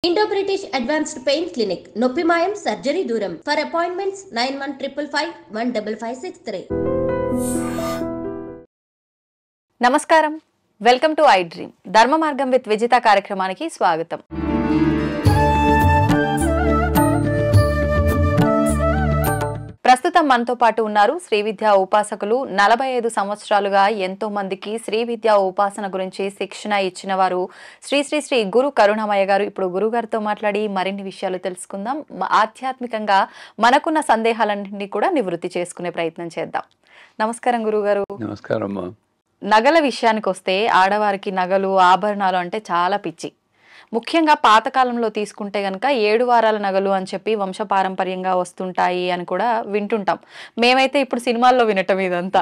Indo British advanced pain clinic నొప్పి మాయం surgery దూరం ఫర్ అపాయింట్మెంట్స్ 9155515563. నమస్కారం, వెల్కమ్ టు ఐ డ్రీమ్. ధర్మ మార్గం విత్ విజిత కార్యక్రమానికి స్వాగతం. ప్రస్తుతం మనతో పాటు ఉన్నారు శ్రీ విద్యా ఉపాసకులు. 45 సంవత్సరాలుగా ఎంతో మందికి శ్రీ విద్యా ఉపాసన గురించి శిక్షణ ఇచ్చిన వారు శ్రీ శ్రీ శ్రీ గురు కరుణమయ్య గారు. ఇప్పుడు గురువు గారితో మాట్లాడి మరిన్ని విషయాలు తెలుసుకుందాం. ఆధ్యాత్మికంగా మనకున్న సందేహాలన్నింటినీ కూడా నివృత్తి చేసుకునే ప్రయత్నం చేద్దాం. నమస్కారం గురుగారు. నమస్కారం. నగల విషయానికి వస్తే ఆడవారికి నగలు ఆభరణాలు అంటే చాలా పిచ్చి. ముఖ్యంగా పాతకాలంలో తీసుకుంటే గనక 7 వారాల నగలు అని చెప్పి వంశపారంపర్యంగా వస్తుంటాయి అని కూడా వింటుంటాం. మేమైతే ఇప్పుడు సినిమాల్లో వినటం ఇదంతా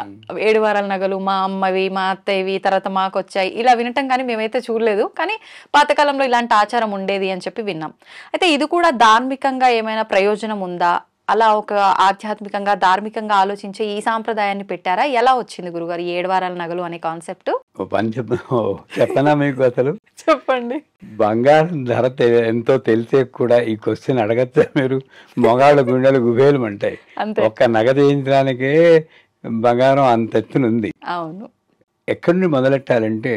7 వారాల నగలు మా అమ్మవి మా అత్తయ్యవి తర్వాత మాకు వచ్చాయి ఇలా వినటం, కానీ మేమైతే చూడలేదు. కానీ పాతకాలంలో ఇలాంటి ఆచారం ఉండేది అని చెప్పి విన్నాం. అయితే ఇది కూడా ధార్మికంగా ఏమైనా ప్రయోజనం ఉందా? అలా ఒక ఆధ్యాత్మికంగా ధార్మికంగా ఆలోచించే ఈ సాంప్రదాయాన్ని పెట్టారా? ఎలా వచ్చింది గురుగారు 7 వారాల నగలు అనే కాన్సెప్ట్? చెప్పనా మీకు? అసలు చెప్పండి. బంగారం ధర ఎంతో తెలిసే కూడా ఈ క్వశ్చన్ అడగచ్చా మీరు? మొగాళ్ళ గుండెలు గుబేలు అంటాయి. ఒక్క నగ చేయించడానికే బంగారం అంత ఎత్తునుంది. అవును. ఎక్కడి నుండి మొదలెట్టాలంటే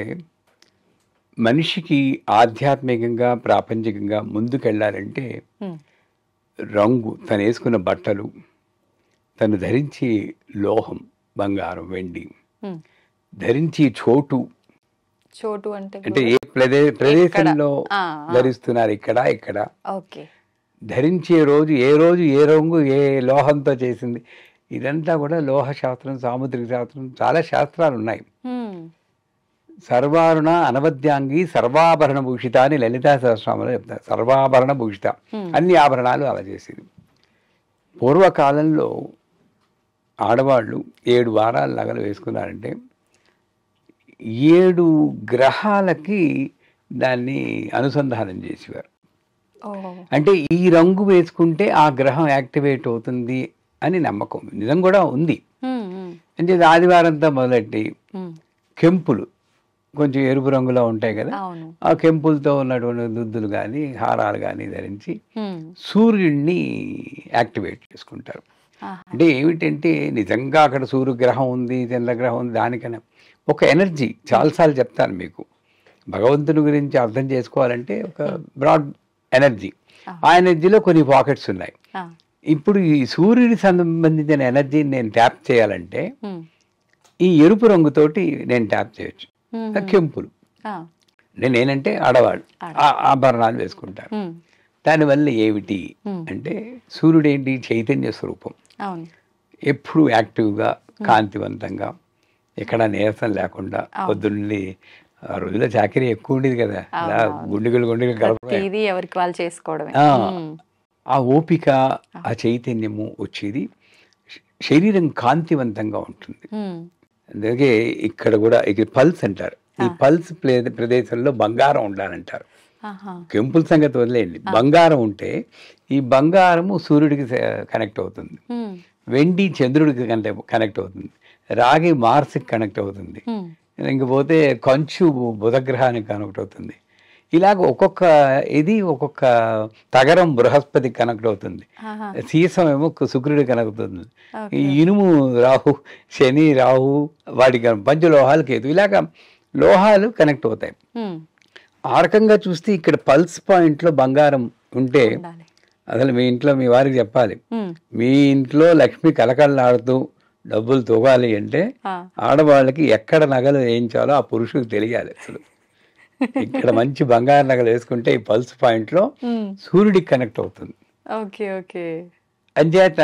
మనిషికి ఆధ్యాత్మికంగా ప్రాపంచికంగా ముందుకెళ్ళాలంటే రంగు, తను వేసుకున్న బట్టలు, తను ధరించి లోహం, బంగారం, వెండి, ధరించి చోటు అంటే ఏ ప్రదేశంలో ధరిస్తున్నారు, ఇక్కడ ధరించే రోజు ఏ రంగు ఏ లోహంతో చేసింది, ఇదంతా కూడా లోహ శాస్త్రం, సాముద్రిక శాస్త్రం, చాలా శాస్త్రాలు ఉన్నాయి. సర్వారుణ అనవద్యాంగి సర్వాభరణ భూషిత అని లలితా సహస్రనామంలో చెప్తారు. సర్వాభరణ భూషిత, అన్ని ఆభరణాలు అలా చేసేది. పూర్వకాలంలో ఆడవాళ్ళు 7 వారాల నగలు వేసుకున్నారంటే 7 గ్రహాలకి దాన్ని అనుసంధానం చేసేవారు. అంటే ఈ రంగు వేసుకుంటే ఆ గ్రహం యాక్టివేట్ అవుతుంది అని నమ్మకం, నిజం కూడా ఉంది. అంటే ఆదివారంతో మొదలెట్టి కెంపులు కొంచెం ఎరుపు రంగులో ఉంటాయి కదా, ఆ కెంపులతో ఉన్నటువంటి దుద్దులు కానీ హారాలు కానీ ధరించి సూర్యుడిని యాక్టివేట్ చేసుకుంటారు. అంటే ఏమిటంటే నిజంగా అక్కడ సూర్యగ్రహం ఉంది, చంద్రగ్రహం ఉంది, దానికన్నా ఒక ఎనర్జీ. చాలాసార్లు చెప్తాను మీకు, భగవంతుని గురించి అర్థం చేసుకోవాలంటే ఒక బ్రాడ్ ఎనర్జీ, ఆ ఎనర్జీలో కొన్ని పాకెట్స్ ఉన్నాయి. ఇప్పుడు ఈ సూర్యుడికి సంబంధించిన ఎనర్జీని నేను ట్యాప్ చేయాలంటే ఈ ఎరుపు రంగుతోటి నేను ట్యాప్ చేయొచ్చు. కెంపులు నేనంటే ఆడవాళ్ళు ఆభరణాలు వేసుకుంటారు. దానివల్ల ఏమిటి అంటే సూర్యుడు ఏంటి? చైతన్య స్వరూపం. ఎప్పుడు యాక్టివ్గా, కాంతివంతంగా, ఎక్కడ నీరసం లేకుండా. పొద్దున్నే ఆ రోజుల్లో చాకరీ ఎక్కువ ఉండేది కదా, అలా గుండెలు కలపడం, ఆ ఓపిక, ఆ చైతన్యము వచ్చేది. శరీరం కాంతివంతంగా ఉంటుంది. అందుకే ఇక్కడ కూడా పల్స్ అంటారు. ఈ పల్స్ ప్రదేశంలో బంగారం ఉండాలంటారు. కెంపుల్ సంగతి వదిలేయండి, బంగారం ఉంటే ఈ బంగారము సూర్యుడికి కనెక్ట్ అవుతుంది, వెండి చంద్రుడికి కనెక్ట్ అవుతుంది, రాగి మార్స్కి కనెక్ట్ అవుతుంది, ఇంకపోతే కంచు బుధగ్రహానికి కనెక్ట్ అవుతుంది. ఇలాగ ఒక్కొక్క తగరం బృహస్పతికి కనెక్ట్ అవుతుంది, సీసం ఏమో శుక్రుడికి కనెక్ట్ అవుతుంది, ఇనుము రాహు, శని రాహు, వాటికి పంచలోహాలు కేతు, ఇలాగ లోహాలు కనెక్ట్ అవుతాయి. ఆ రకంగా చూస్తే ఇక్కడ పల్స్ పాయింట్లో బంగారం ఉంటే అసలు మీ ఇంట్లో మీ వారికి చెప్పాలి, మీ ఇంట్లో లక్ష్మి కలకళ్ళాడుతూ డబ్బులు తోగాలి అంటే ఆడవాళ్ళకి ఎక్కడ నగలు వేయించాలో ఆ పురుషుడికి తెలియాలి. అసలు ఇక్కడ మంచి బంగారు నగలు వేసుకుంటే ఈ పల్స్ పాయింట్ లో సూర్యుడికి కనెక్ట్ అవుతుంది. అంచేత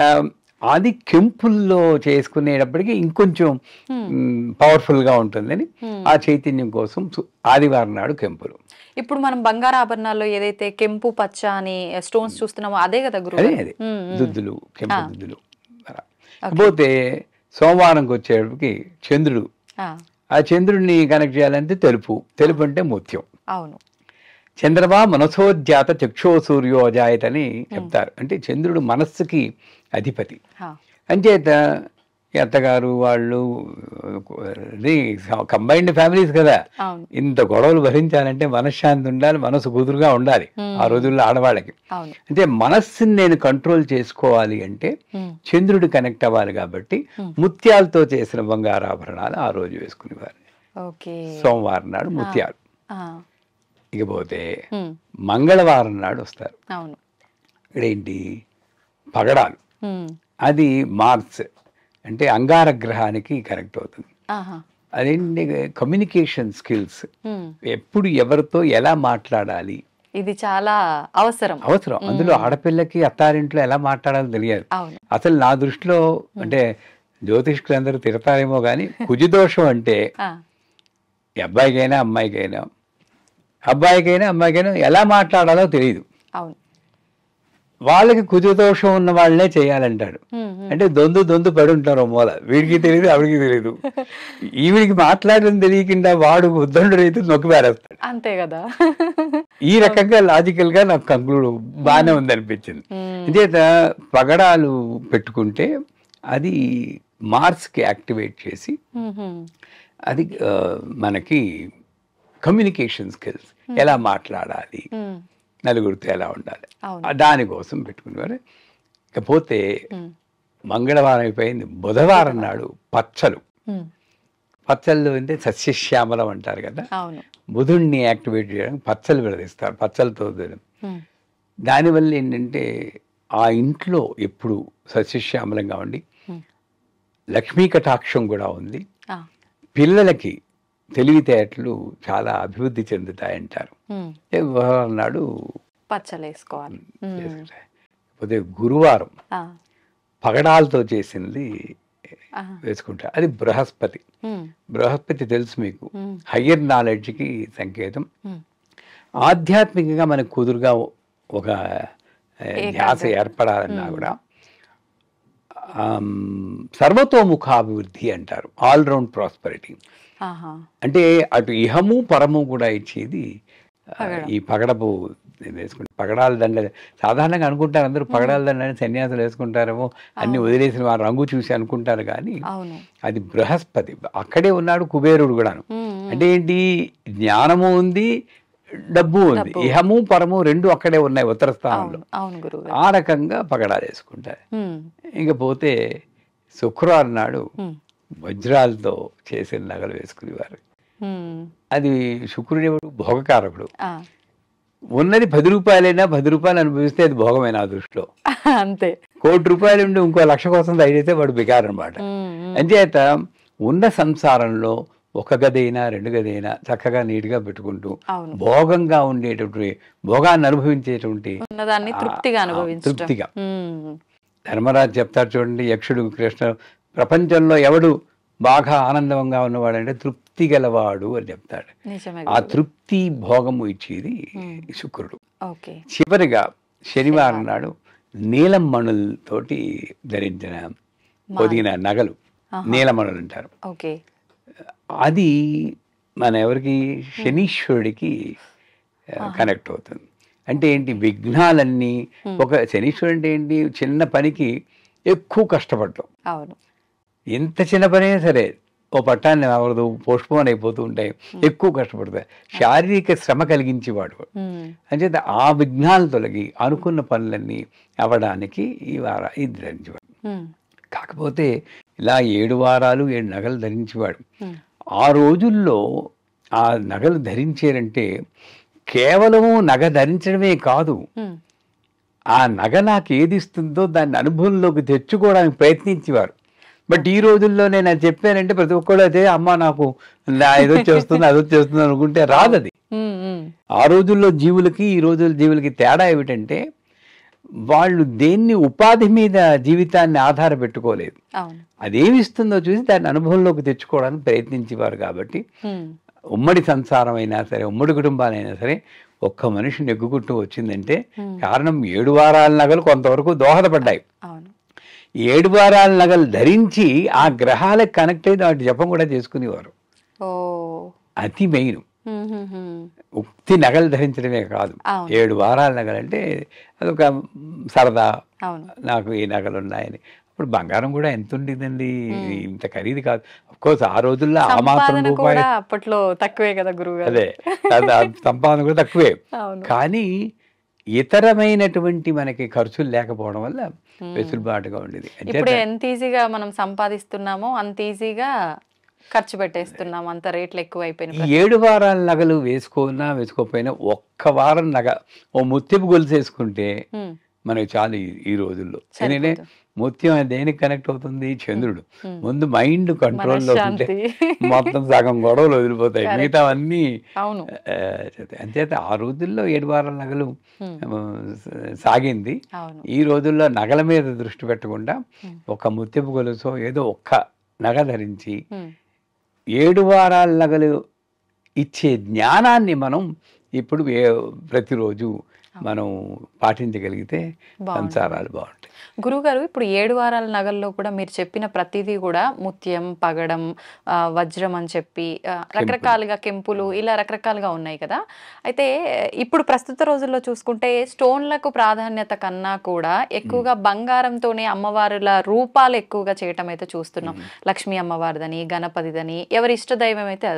అది కెంపుల్లో చేసుకునేటప్పటికి ఇంకొంచెం పవర్ఫుల్ గా ఉంటుందని ఆ చైతన్యం కోసం ఆదివారం నాడు కెంపులు. ఇప్పుడు మనం బంగారు ఆభరణాల్లో ఏదైతే కెంపు పచ్చ అని స్టోన్స్ చూస్తున్నామో అదే కదా గురు? అదే దుద్దులు, కెంపు దుద్దులు. కాకపోతే సోమవారంకి వచ్చేటప్పటికి చంద్రుడు, ఆ చంద్రుడిని కనెక్ట్ చేయాలంటే తెలుపు అంటే ముత్యం. అవును. చంద్రమా మనసోజ్జాత చక్షో సూర్యో అజాయత్ అని చెప్తారు. అంటే చంద్రుడు మనస్సుకి అధిపతి. అంచేత అత్తగారు వాళ్ళు కంబైన్డ్ ఫ్యామిలీస్ కదా, ఇంత గొడవలు భరించాలంటే మనశ్శాంతి ఉండాలి, మనసు కుదురుగా ఉండాలి ఆ రోజుల్లో ఆడవాళ్ళకి. అంటే మనస్సుని నేను కంట్రోల్ చేసుకోవాలి అంటే చంద్రుడు కనెక్ట్ అవ్వాలి కాబట్టి ముత్యాలతో చేసిన బంగారాభరణాలు ఆ రోజు వేసుకునేవారు. సోమవారం నాడు ముత్యాలు. ఇకపోతే మంగళవారం నాడు వస్తారు. ఇక్కడేంటి పగడాలు. అది మార్స్ అంటే అంగార గ్రహానికి కనెక్ట్ అవుతుంది. అదేంటి కమ్యూనికేషన్ స్కిల్స్, ఎప్పుడు ఎవరితో ఎలా మాట్లాడాలి, ఇది చాలా అవసరం. అందులో ఆడపిల్లకి అత్తారింట్లో ఎలా మాట్లాడాలో తెలియదు. అసలు నా దృష్టిలో అంటే జ్యోతిష్కులందరూ తిడతారేమో కానీ కుజదోషం అంటే అబ్బాయికైనా అమ్మాయికైనా ఎలా మాట్లాడాలో తెలియదు. వాళ్ళకి కుజదోషం ఉన్న వాళ్ళనే చేయాలంటాడు. అంటే దొందు పడి ఉంటారు మూల, వీడికి తెలియదు ఆవిడికి తెలియదు. ఈవిడికి మాట్లాడడం తెలియకుండా వాడు ఉద్దండు రైతు నొక్కి పారేస్తాడు. అంతే కదా. ఈ రకంగా లాజికల్ గా నాకు కంక్లూడ్ బాగానే ఉంది అనిపించింది. అంచేత పగడాలు పెట్టుకుంటే అది మార్స్ కి యాక్టివేట్ చేసి అది మనకి కమ్యూనికేషన్ స్కిల్స్, ఎలా మాట్లాడాలి, నలుగురితో ఎలా ఉండాలి, దానికోసం పెట్టుకునేవారు. ఇకపోతే మంగళవారం అయిపోయింది. బుధవారం నాడు పచ్చళ్ళు అంటే సస్యశ్యామలం అంటారు కదా, బుధుడిని యాక్టివేట్ చేయడానికి పచ్చళ్ళు విడదీస్తారు. పచ్చళ్ళతో దానివల్ల ఏంటంటే ఆ ఇంట్లో ఎప్పుడు సస్యశ్యామలంగా ఉండి లక్ష్మీ కటాక్షం కూడా ఉంది. పిల్లలకి తెలివితేటలు చాలా అభివృద్ధి చెందుతాయంటారు. నాడు పచ్చళ్ళు వేసుకోవాలి. పోతే గురువారం పగడాలతో చేసింది వేసుకుంటారు. అది బృహస్పతి తెలుసు మీకు, హయ్యర్ నాలెడ్జ్కి సంకేతం. ఆధ్యాత్మికంగా మనకు కుదురుగా ఒక ధ్యాస ఏర్పడాలన్నా కూడా సర్వతోముఖాభివృద్ధి అంటారు, ఆల్రౌండ్ ప్రాస్పరిటీ. అంటే అటు ఇహము పరము కూడా ఇచ్చేది ఈ పగడపు వేసుకుంటారు. పగడాల దండ సాధారణంగా అనుకుంటారు అందరూ, పగడాల దండని సన్యాసులు వేసుకుంటారేమో, అన్ని వదిలేసిన వారు రంగు చూసి అనుకుంటారు. కానీ అది బృహస్పతి అక్కడే ఉన్నాడు, కుబేరుడు కూడాను. అంటే ఏంటి, జ్ఞానము ఉంది, డబ్బు ఉంది, ఇహము పరము రెండు అక్కడే ఉన్నాయి ఉత్తర స్థానంలో. ఆ రకంగా పగడాలు వేసుకుంటారు. ఇకపోతే శుక్రవారం నాడు వజ్రాలతో చేసిన నగలు వేసుకునేవారు. అది శుక్రుడు భోగకారకుడు. ఉన్నది 10 రూపాయలైనా 10 రూపాయలు అనుభవిస్తే అది భోగమైన ఆ దృష్టిలో. అంతే. 1 కోటి రూపాయలు ఉండి ఇంకో 1,00,000 కోసం దయచేస్తే వాడు బికారు అనమాట. అంచేత ఉన్న సంసారంలో ఒక గదైనా 2 గదైనా చక్కగా నీట్గా పెట్టుకుంటూ భోగంగా ఉండేటటువంటి, భోగాన్ని అనుభవించేటువంటి తృప్తిగా. ధర్మరాజు చెప్తారు చూడండి, యక్షుడు కృష్ణ ప్రపంచంలో ఎవడు బాగా ఆనందంగా ఉన్నవాడంటే తృప్తి గలవాడు అని చెప్తాడు. ఆ తృప్తి భోగము ఇచ్చేది శుక్రుడు. చివరిగా శనివారం నాడు నీలం మణులతోటి ధరించిన పొదిగిన నగలు నీలమణులు అంటారు. అది మన ఎవరికి, శనీశ్వరుడికి కనెక్ట్ అవుతుంది. అంటే ఏంటి, విఘ్నాలన్నీ ఒక శనీశ్వరుడు అంటే ఏంటి, చిన్న పనికి ఎక్కువ కష్టపడటం. ఎంత చిన్న పని అయినా సరే ఓ పట్టాన్ని అవ్వదు, పోస్ట్పోన్ అయిపోతూ ఉంటాయి, ఎక్కువ కష్టపడతాయి, శారీరక శ్రమ కలిగించేవాడు. అంచేత ఆ విఘ్నాలు తొలగి అనుకున్న పనులన్నీ అవ్వడానికి ఇది ధరించేవాడు. కాకపోతే ఇలా 7 వారాలు 7 నగలు ధరించేవాడు. ఆ రోజుల్లో ఆ నగలు ధరించారంటే కేవలము నగ ధరించడమే కాదు, ఆ నగ నాకు ఏది ఇస్తుందో దాన్ని అనుభవంలోకి తెచ్చుకోవడానికి ప్రయత్నించేవారు. బట్ ఈ రోజుల్లో నేను అది చెప్పానంటే ప్రతి ఒక్కళ్ళు అయితే అమ్మ నాకు ఇదొచ్చేస్తుంది అదొచ్చేస్తుంది అనుకుంటే రాదది. ఆ రోజుల్లో జీవులకి ఈ రోజుల జీవులకి తేడా ఏమిటంటే వాళ్ళు దేన్ని ఉపాధి మీద జీవితాన్ని ఆధారపెట్టుకోలేదు. అదేమిస్తుందో చూసి దాన్ని అనుభవంలోకి తెచ్చుకోవడానికి ప్రయత్నించేవారు. కాబట్టి ఉమ్మడి సంసారం అయినా సరే, ఉమ్మడి కుటుంబాలైనా సరే, ఒక్క మనిషి నెగ్గుకుంటూ వచ్చిందంటే కారణం 7 వారాల నగలు కొంతవరకు దోహదపడ్డాయి. 7 వారాల నగలు ధరించి ఆ గ్రహాలకు కనెక్ట్ అయ్యి వాటి జపం కూడా చేసుకునేవారు. అతి మెయిన్ ఉక్తి నగలు ధరించడమే కాదు, 7 వారాల నగలు అంటే అదొక సరదా, నాకు ఈ నగలు ఉన్నాయని ఇప్పుడు బంగారం కూడా ఎంత ఉండేదండి, ఇంత ఖరీదు కాదు. కోర్స్ ఆ రోజుల్లో ఆ మాత్రం సంపాదన రూపాయి, కూడా అప్పట్లో తక్కువే కదా గురువు గారు. అదే సంపాదన కూడా తక్కువే. అవును. కానీ ఇతరమైనటువంటి మనకి ఖర్చులు లేకపోవడం వల్ల వెసులుబాటుగా ఉండేది. ఇప్పుడు ఎంత ఈజీగా మనం సంపాదిస్తున్నామో అంత ఈజీగా ఖర్చు పెట్టేస్తున్నాం, అంత రేట్లు ఎక్కువ ఈ అయిపోయినాయి. 7 వారాల నగలు వేసుకోనా వేసుకోకపోయినా ఒక్క వారం నగ ఓ ముత్యపు గొలుసు వేసుకుంటే మనకి చాలు ఈ రోజుల్లో. ఎందుకంటే ముత్యం దేనికి కనెక్ట్ అవుతుంది? చంద్రుడు. ముందు మైండ్ కంట్రోల్లో ఉంటే మొత్తం సగం గొడవలు వదిలిపోతాయి, మిగతావన్నీ. అవును. అంచేత ఆ రోజుల్లో 7 వారాల నగలు సాగింది. అవును. ఈ రోజుల్లో నగల మీద దృష్టి పెట్టకుండా ఒక ముత్యపు గొలుసో ఏదో ఒక్క నగ ధరించి 7 వారాల నగలు ఇచ్చే జ్ఞానాన్ని మనం ఇప్పుడు ప్రతిరోజు మనం పాటించగలిగితే సంసారాలు బాగుంటాయి. గురువుగారు, ఇప్పుడు 7 వారాల నగల్లో కూడా మీరు చెప్పిన ప్రతిదీ కూడా ముత్యం, పగడం, వజ్రం అని చెప్పి రకరకాలుగా, కెంపులు, ఇలా రకరకాలుగా ఉన్నాయి కదా. అయితే ఇప్పుడు ప్రస్తుత రోజుల్లో చూసుకుంటే స్టోన్లకు ప్రాధాన్యత కన్నా కూడా ఎక్కువగా బంగారంతోనే అమ్మవారుల రూపాలు ఎక్కువగా చేయటం అయితే చూస్తున్నాం. లక్ష్మీ అమ్మవారిదని, గణపతిదని, ఎవరి ఇష్ట దైవం అయితే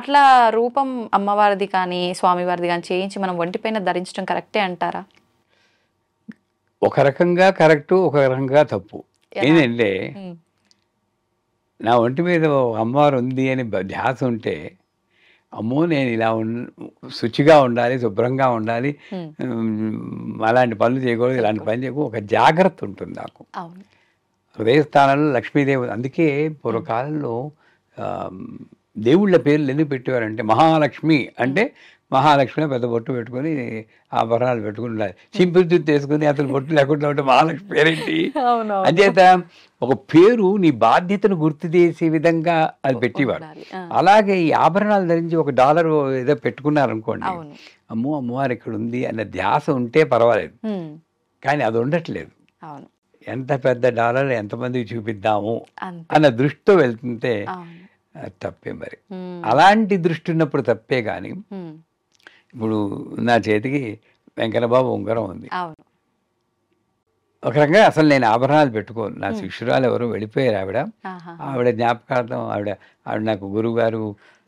అట్లా రూపం అమ్మవారిది కానీ స్వామివారిది కానీ చేయించి మనం ఒంటిపైన ధరించడం కరెక్టే అంటారా? ఒక రకంగా కరెక్టు, ఒక రకంగా తప్పు. ఏంటంటే నా ఒంటి మీద అమ్మవారు ఉంది అని ధ్యాస ఉంటే, అమ్మో నేను ఇలా శుచిగా ఉండాలి, శుభ్రంగా ఉండాలి, అలాంటి పనులు చేయకూడదు, ఇలాంటి పని చేయకూడదు, ఒక జాగ్రత్త ఉంటుంది నాకు. హృదయస్థానంలో లక్ష్మీదేవి. అందుకే పూర్వకాలంలో దేవుళ్ళ పేర్లు ఎందుకు పెట్టేవారంటే, మహాలక్ష్మి అంటే మహాలక్ష్మిలో పెద్ద బొట్టు పెట్టుకుని ఆభరణాలు పెట్టుకుని ఉండాలి. చింపులు జుత్తు వేసుకుని అతను బొట్టు లేకుండా ఉంటే మహాలక్ష్మి పేరేంటి? అంచేత ఒక పేరు నీ బాధ్యతను గుర్తు చేసే విధంగా అది పెట్టేవాడు. అలాగే ఈ ఆభరణాలు ధరించి $1 ఏదో పెట్టుకున్నారనుకోండి, అమ్మో అమ్మవారు ఇక్కడ ఉంది అన్న ధ్యాస ఉంటే పర్వాలేదు. కానీ అది ఉండట్లేదు. ఎంత పెద్ద డాలర్ ఎంతమందికి చూపిద్దాము అన్న దృష్టితో వెళ్తుంటే తప్పే. మరి అలాంటి దృష్టి ఉన్నప్పుడు తప్పే. కానీ ఇప్పుడు నా చేతికి వెంకన్నబాబు ఉంగరం ఉంది. ఒక రకంగా అసలు నేను ఆభరణాలు పెట్టుకోను. నా శిష్యురాలు ఎవరు వెళ్ళిపోయారు. ఆవిడ జ్ఞాపకార్థం ఆవిడ నాకు గురువుగారు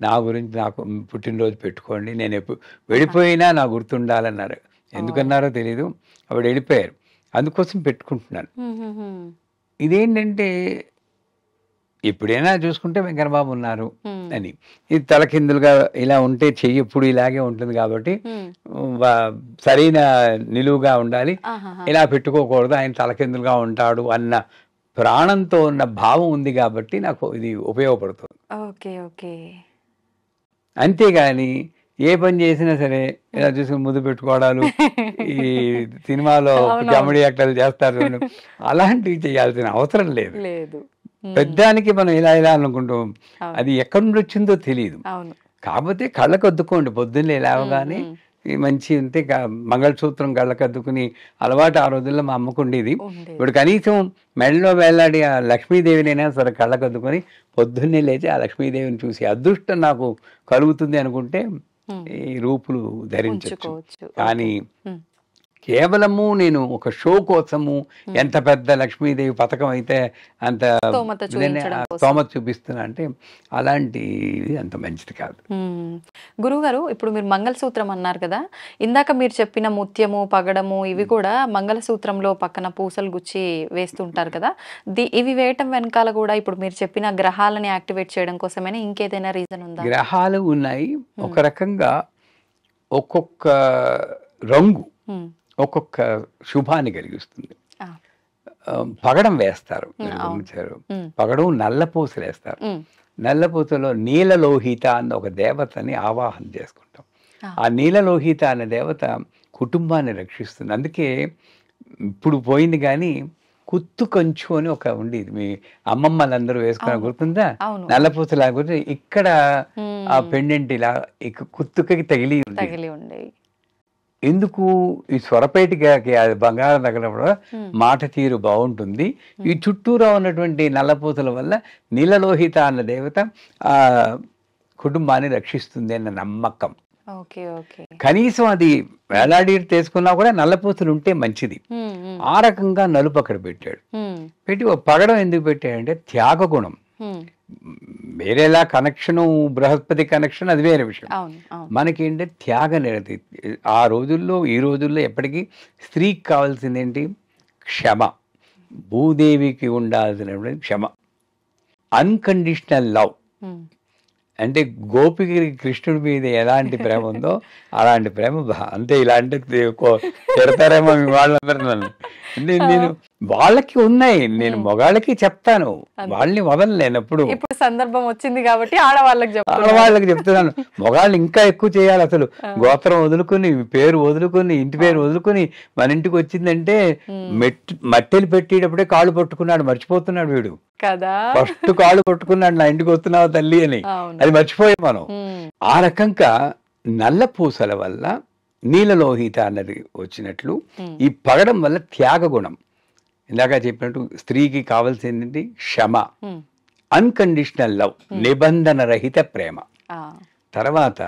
నా గురించి నాకు పుట్టినరోజు పెట్టుకోండి, నేను ఎప్పుడు వెళ్ళిపోయినా నా గుర్తుండాలన్నారు. ఎందుకన్నారో తెలీదు, ఆవిడ వెళ్ళిపోయారు. అందుకోసం పెట్టుకుంటున్నాను. ఇదేంటంటే ఎప్పుడైనా చూసుకుంటే వెంకన్నబాబు ఉన్నారు అని, ఇది తలకిందులుగా ఇలా ఉంటే చెయ్యి ఎప్పుడు ఇలాగే ఉంటుంది కాబట్టి సరైన నిలువుగా ఉండాలి, ఇలా పెట్టుకోకూడదు, ఆయన తలకిందులుగా ఉంటాడు అన్న ప్రాణంతో ఉన్న భావం ఉంది కాబట్టి నాకు ఇది ఉపయోగపడుతుంది. అంతేగాని ఏ పని చేసినా సరే ఇలా చూసుకుని ముద్దు పెట్టుకోవడాలు, ఈ సినిమాలో కామెడీ యాక్టర్లు చేస్తారు, అలాంటివి చేయాల్సిన అవసరం లేదు. పెద్దానికి మనం ఇలా ఇలా అనుకుంటాం, అది ఎక్కడి నుండి వచ్చిందో తెలియదు. కాకపోతే కళ్ళకు అద్దుకోండి, పొద్దున్నే లేవగానే మంచి ఉంటే మంగళసూత్రం కళ్ళకు అద్దుకుని అలవాటు ఆ రోజుల్లో మా అమ్మకు ఉండేది. ఇప్పుడు కనీసం మెడలో వేలాడి ఆ లక్ష్మీదేవినైనా సరే కళ్ళకు అద్దుకొని పొద్దున్నే లేచి ఆ లక్ష్మీదేవిని చూసి అదృష్టం నాకు కలుగుతుంది అనుకుంటే ఈ రూపులు ధరించవచ్చు. కానీ కేవలము నేను ఒక షో కోసము, ఎంత పెద్ద లక్ష్మీదేవి పథకం అయితే అంత స్తోమత చూపిస్తున్నా అంటే అలాంటిది అంత మంచిది కాదు. గురువుగారు, ఇప్పుడు మీరు మంగళసూత్రం అన్నారు కదా, ఇందాక మీరు చెప్పిన ముత్యము, పగడము ఇవి కూడా మంగళసూత్రంలో పక్కన పూసలు గుచ్చి వేస్తుంటారు కదా, ఇవి వేయటం వెనకాల కూడా ఇప్పుడు మీరు చెప్పిన గ్రహాలని యాక్టివేట్ చేయడం కోసమైనా ఇంకేదైనా రీజన్ ఉందా? గ్రహాలు ఉన్నాయి. ఒక రకంగా ఒక్కొక్క రంగు ఒక్కొక్క శుభాన్ని కలిగిస్తుంది. పగడం వేస్తారు, పగడం నల్లపూసలు వేస్తారు. నల్లపూసలో నీలలోహిత అన్న ఒక దేవతని ఆవాహన చేసుకుంటాం. ఆ నీలలోహిత అనే దేవత కుటుంబాన్ని రక్షిస్తుంది. అందుకే ఇప్పుడు పోయింది కానీ కుత్తు కంచు అని ఒక ఉండేది, మీ అమ్మమ్మలందరూ వేసుకుని గుర్తుందా? నల్లపూసలా గుర్తు, ఇక్కడ ఆ పెండెంట్ ఇలా కుత్తుకి తగిలి ఉండేది. ఎందుకు? ఈ స్వరపేటికి బంగారం తగినప్పుడు మాట తీరు బాగుంటుంది. ఈ చుట్టూరా ఉన్నటువంటి నల్లపూసల వల్ల నీలలోహిత అన్న దేవత ఆ కుటుంబాన్ని రక్షిస్తుంది అన్న నమ్మకం. Okay okay. కనీసం అది వేలాడి తీసుకున్నా కూడా నల్లపూసలు ఉంటే మంచిది. ఆ రకంగా నలుపు అక్కడ పెట్టాడు. పెట్టి ఒక పగడం ఎందుకు పెట్టాడంటే త్యాగ గుణం. వేరేలా కనెక్షను బృహస్పతి కనెక్షన్ అది వేరే విషయం. మనకేంటే త్యాగ నిరతి. ఆ రోజుల్లో ఈ రోజుల్లో ఎప్పటికీ స్త్రీకి కావాల్సింది ఏంటి? క్షమ. భూదేవికి ఉండాల్సినటువంటి క్షమ, అన్కండిషనల్ లవ్. అంటే గోపికి కృష్ణుడి మీద ఎలాంటి ప్రేమ ఉందో అలాంటి ప్రేమ అంతే. ఇలాంటి తిడతారేమో మీ వాళ్ళందరూ నన్ను. నేను వాళ్ళకి ఉన్నాయి, నేను మగాళ్ళకి చెప్తాను, వాళ్ళని వదలలేనప్పుడు. ఇప్పుడు సందర్భం వచ్చింది కాబట్టి ఆడవాళ్ళకి చెప్తున్నాను. మగాళ్ళు ఇంకా ఎక్కువ చేయాలి. అసలు గోత్రం వదులుకుని, పేరు వదులుకుని, ఇంటి పేరు వదులుకుని మన ఇంటికి వచ్చిందంటే మట్టెలు పెట్టేటప్పుడే కాళ్ళు పట్టుకున్నాడు, మర్చిపోతున్నాడు వీడు కదా. ఫస్ట్ కాళ్ళు పట్టుకున్నాడు, నా ఇంటికి వస్తున్నావు తల్లి అని. అది మర్చిపోయాం మనం. ఆ రకంగా నల్ల పూసల వల్ల నీలలోహిత అన్నది వచ్చినట్లు ఈ పగడం వల్ల త్యాగ గుణం. ఇందాక చెప్పినట్టు స్త్రీకి కావాల్సింది క్షమ, అన్కండిషనల్ లవ్, నిబంధన రహిత ప్రేమ. తర్వాత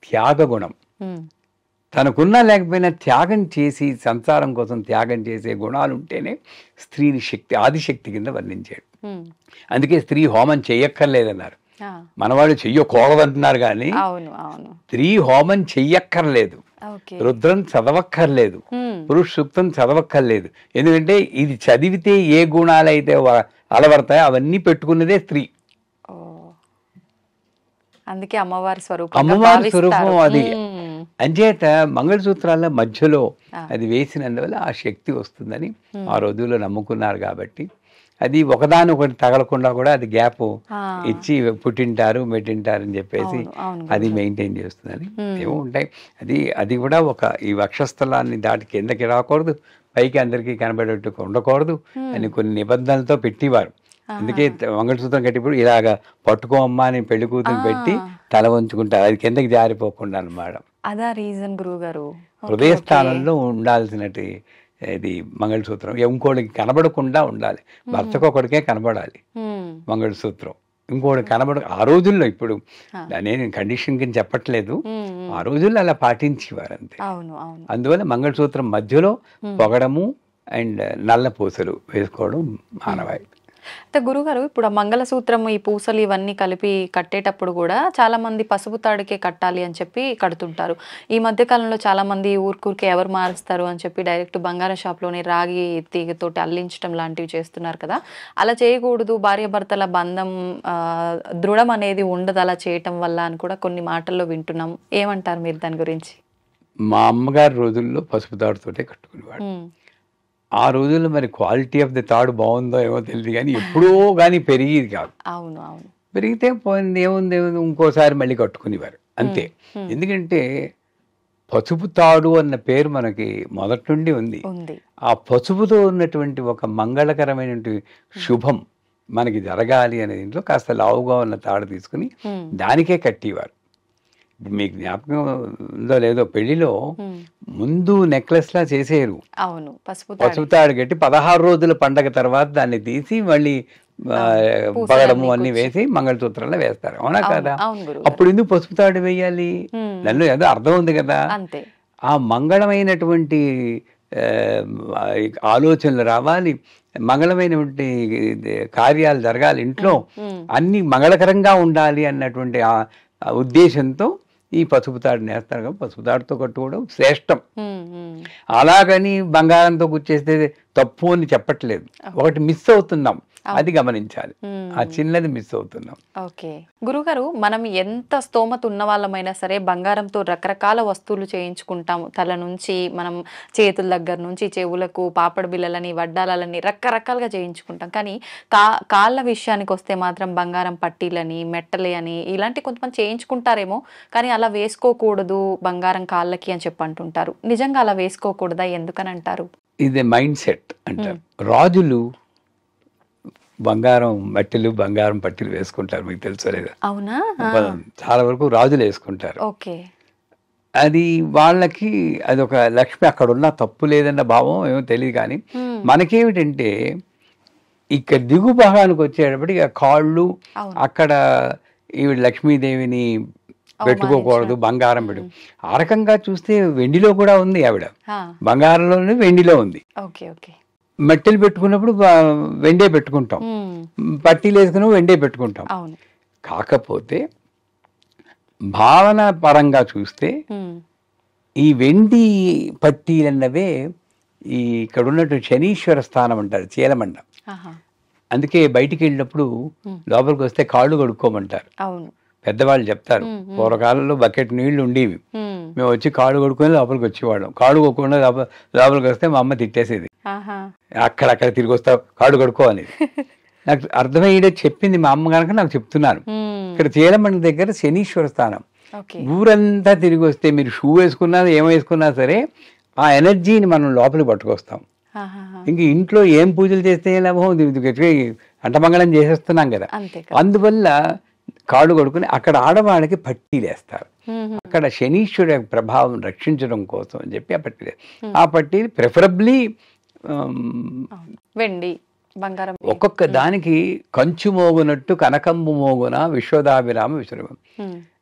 త్యాగ గుణం. తనకున్నా లేకపోయినా త్యాగం చేసి సంసారం కోసం త్యాగం చేసే గుణాలు ఉంటేనే స్త్రీని శక్తి, ఆదిశక్తి కింద వర్ణించాడు. అందుకే స్త్రీ హోమం చెయ్యక్కర్లేదన్నారు. మనవాళ్ళు చెయ్యకూడదంటున్నారు కానీ స్త్రీ హోమం చెయ్యక్కర్లేదు, రుద్రం చదవక్కర్లేదు, పురుష సూక్తం చదవక్కర్లేదు. ఎందుకంటే ఇది చదివితే ఏ గుణాలైతే అలవడతాయో అవన్నీ పెట్టుకున్నదే స్త్రీ. అందుకే అమ్మవారి స్వరూపం అది. అంచేత మంగళసూత్రాల మధ్యలో అది వేసినందువల్ల ఆ శక్తి వస్తుందని ఆ రోజుల్లో నమ్ముకున్నారు. కాబట్టి అది ఒకదానొకటి తగలకుండా కూడా అది గ్యాప్ ఇచ్చి పుట్టింటారు మెట్టింటారు అని చెప్పేసి అది మెయింటైన్ చేస్తుందని ఏమో ఉంటాయి. అది కూడా ఒక ఈ వక్షస్థలాన్ని దాటి కిందకి రాకూడదు, పైకి అందరికీ కనబడేట్టు ఉండకూడదు అని కొన్ని నిబంధనలతో పెట్టేవారు. అందుకే మంగళసూత్రం కట్టిప్పుడు ఇలాగ పట్టుకోమ్మా అని పెళ్లి కూతురు పెట్టి తల వంచుకుంటారు, అది కిందకి జారిపోకుండా అన్నమాట. అదా రీజన్ గురువు గారు. హృదయ స్థానంలో ఉండాల్సినట్టు ఇది మంగళసూత్రం ఇంకోటికి కనబడకుండా ఉండాలి. భర్తకు ఒకటికే కనబడాలి మంగళసూత్రం, ఇంకోటి కనబడ. ఆ రోజుల్లో, ఇప్పుడు నేను కండిషన్ కింద చెప్పట్లేదు, ఆ రోజుల్లో అలా పాటించేవారు అంతే. అందువల్ల మంగళసూత్రం మధ్యలో పొగడము అండ్ నల్ల పూసలు వేసుకోవడం మానవాయి. అయితే గురుగారు, ఇప్పుడు ఆ మంగళసూత్రం, ఈ పూసలు ఇవన్నీ కలిపి కట్టేటప్పుడు కూడా చాలా మంది పసుపు తాడుకే కట్టాలి అని చెప్పి కడుతుంటారు. ఈ మధ్య కాలంలో చాలా మంది ఊరికే ఎవరు మారుస్తారు అని చెప్పి డైరెక్ట్ బంగారం షాప్లోనే రాగి తీగతోటి అల్లించడం లాంటివి చేస్తున్నారు కదా. అలా చేయకూడదు, భార్యాభర్తల బంధం దృఢం అనేది ఉండదు అలా చేయటం వల్ల అని కూడా కొన్ని మాటల్లో వింటున్నాం. ఏమంటారు మీరు దాని గురించి? మా అమ్మగారి రోజుల్లో పసుపు తాడుతోటే కట్టుకునేవాడు. ఆ రోజుల్లో మరి క్వాలిటీ ఆఫ్ ది తాడు బాగుందో ఏమో తెలియదు కానీ ఎప్పుడో కానీ పెరిగేది కాదు. పెరిగితే పోయింది, ఏముంది ఇంకోసారి మళ్ళీ కట్టుకునేవారు అంతే. ఎందుకంటే పసుపు తాడు అన్న పేరు మనకి మొదటి నుండి ఉంది. ఆ పసుపుతో ఉన్నటువంటి ఒక మంగళకరమైనటువంటి శుభం మనకి జరగాలి అనే దీంట్లో కాస్త లావుగా ఉన్న తాడు తీసుకుని దానికే కట్టేవారు. ఇప్పుడు మీకు జ్ఞాపకం ఉందో లేదో, పెళ్లిలో ముందు నెక్లెస్ లా చేసేరు, పసుపు తాడు కట్టి 16 రోజుల పండగ తర్వాత దాన్ని తీసి మళ్ళీ పగడము అన్ని వేసి మంగళసూత్రంలో వేస్తారు, అవునా కదా? అప్పుడు ఎందుకు పసుపు తాడు వేయాలి? దానిలో ఏదో అర్థం ఉంది కదా. ఆ మంగళమైనటువంటి ఆలోచనలు రావాలి, మంగళమైనటువంటి కార్యాలు జరగాలి, ఇంట్లో అన్ని మంగళకరంగా ఉండాలి అన్నటువంటి ఆ ఉద్దేశంతో ఈ పసుపు తాడుని వేస్తారు కదా. పసుపు తాడుతో కట్టుకోవడం శ్రేష్టం. అలాగని బంగారంతో గుచ్చేస్తే తప్పు అని చెప్పట్లేదు. ఒకటి మిస్ అవుతున్నాం, అది గమనించాలి. ఆ చిన్నది మిస్ అవుతున్నాం. ఓకే గురుగారు, మనం ఎంత స్తోమత ఉన్న వాళ్ళమైనా సరే బంగారంతో రకరకాల వస్తువులు చేయించుకుంటాం. తల నుంచి మనం చేతుల దగ్గర నుంచి చెవులకు పాపడ బిళ్ళలని, వడ్డాలని రకరకాలుగా చేయించుకుంటాం. కానీ కాళ్ళ విషయానికి వస్తే మాత్రం బంగారం పట్టీలని, మెట్టలే అని ఇలాంటి కొంతమంది చేయించుకుంటారేమో, కానీ అలా వేసుకోకూడదు బంగారం కాళ్ళకి అని చెప్పి అంటుంటారు. నిజంగా అలా వేసుకోకూడదా? ఎందుకని అంటారు? ఇది మైండ్ సెట్ అంటారు. రాజులు బంగారం మట్టిలు, బంగారం పట్టీలు వేసుకుంటారు, మీకు తెలుసో లేదా? అవునా? చాలా వరకు రాజులు వేసుకుంటారు. ఓకే, అది వాళ్ళకి అదొక లక్ష్మి, అక్కడ ఉన్న తప్పు లేదన్న భావం ఏమో తెలియదు. కానీ మనకేమిటంటే ఇక్కడ దిగు భాగానికి వచ్చేటప్పటికి ఆ కాళ్ళు, అక్కడ ఈవిడ లక్ష్మీదేవిని పెట్టుకోకూడదు, బంగారం పెట్టు. ఆ రకంగా చూస్తే వెండిలో కూడా ఉంది ఆవిడ, బంగారంలోనే వెండిలో ఉంది. మట్టిలు పెట్టుకున్నప్పుడు వెండే పెట్టుకుంటాం, పట్టీలు వేసుకున్నప్పుడు వెండే పెట్టుకుంటాం. కాకపోతే భావన పరంగా చూస్తే ఈ వెండి పట్టీలన్నవే ఈ ఇక్కడ ఉన్నటువంటి శనీశ్వర స్థానం అంటారు, చీలమండ. అందుకే బయటికి వెళ్ళినప్పుడు లోపలికి వస్తే కాళ్ళు కడుక్కోమంటారు. పెద్దవాళ్ళు చెప్తారు, పూర్వకాలంలో బకెట్ నీళ్లు ఉండేవి, మేము వచ్చి కాళ్ళు కొడుకొని లోపలికి వచ్చేవాళ్ళం. కాళ్ళు కొట్టుకుండా లోపలికి వస్తే మా అమ్మ తిట్టేసేది, అక్కడక్కడ తిరిగి వస్తావు కాళ్ళు కొడుకో అనేది. నాకు అర్థమయ్యేది చెప్పింది మా అమ్మ కనుక నాకు చెప్తున్నాను. ఇక్కడ చీలమండ దగ్గర శనీశ్వర స్థానం. ఊరంతా తిరిగి వస్తే మీరు షూ వేసుకున్నా ఏం వేసుకున్నా సరే ఆ ఎనర్జీని మనం లోపలికి పట్టుకొస్తాం. ఇంక ఇంట్లో ఏం పూజలు చేస్తే లాభం, అంటమంగళం చేసేస్తున్నాం కదా. అందువల్ల కాళ్ళు కొడుకుని అక్కడ ఆడవాళ్ళకి పట్టీలు వేస్తారు. అక్కడ శనీశ్వరుడి ప్రభావం రక్షించడం కోసం అని చెప్పి ఆ పట్టీలు, ఆ పట్టీలు ప్రిఫరబ్లీ వెండి, బంగారం. ఒక్కొక్క దానికి కంచు మోగునట్టు కనకంబు మోగున విశ్వదాభిరామ విశ్రమం.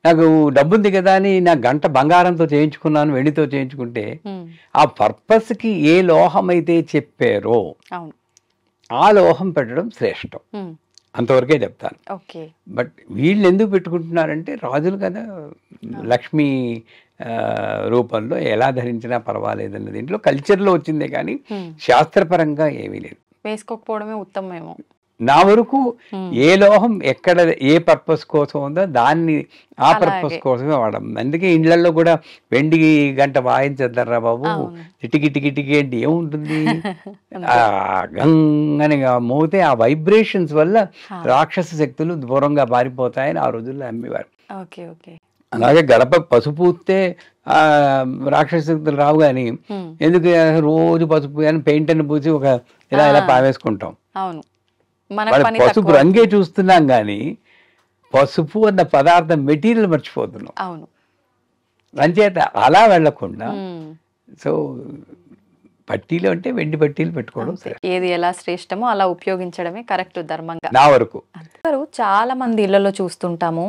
నాకు డబ్బుంది కదా అని నా గంట బంగారంతో చేయించుకున్నాను, వెండితో చేయించుకుంటే ఆ పర్పస్ కి ఏ లోహం అయితే చెప్పారో ఆ లోహం పెట్టడం శ్రేష్టం, అంతవరకే చెప్తాను. బట్ వీళ్ళు ఎందుకు పెట్టుకుంటున్నారంటే రాజులు కదా, లక్ష్మీ రూపంలో ఎలా ధరించినా పర్వాలేదన్న దీంట్లో కల్చర్లో వచ్చిందే కానీ శాస్త్రపరంగా ఏమీ లేదు. వేసుకోకపోవడమే ఉత్తమమేమో నా వరకు. ఏ లోహం ఎక్కడ ఏ పర్పస్ కోసం ఉందో దాన్ని ఆ పర్పస్ కోసమే వాడడం. అందుకే ఇండ్లలో కూడా వెండి గంట వాయించద్దారా బాబు, టికి టికి టికి అంటే ఏముంటుంది, గంగని మోతే ఆ వైబ్రేషన్స్ వల్ల రాక్షస శక్తులు దూరంగా పారిపోతాయని ఆ రోజుల్లో అమ్మేవారు. అలాగే గడప పసుపు పూస్తే రాక్షస శక్తులు రావు, కానీ ఎందుకు రోజు పసుపు అని పెయింట్ అని పూసి ఒక ఇలా ఇలా పావేసుకుంటాం. పసుపు రంగే చూస్తున్నాం కానీ పసుపు అన్న పదార్థం మెటీరియల్ మర్చిపోతున్నాం. అంచేత అలా వెళ్లకుండా సో పట్టీలు అంటే వెండి పట్టీలు పెట్టుకోవడం, ఏది ఎలా శ్రేష్టమో అలా ఉపయోగించడమే కరెక్ట్ ధర్మంగా నా వరకు. చాలా మంది ఇళ్లలో చూస్తుంటాము,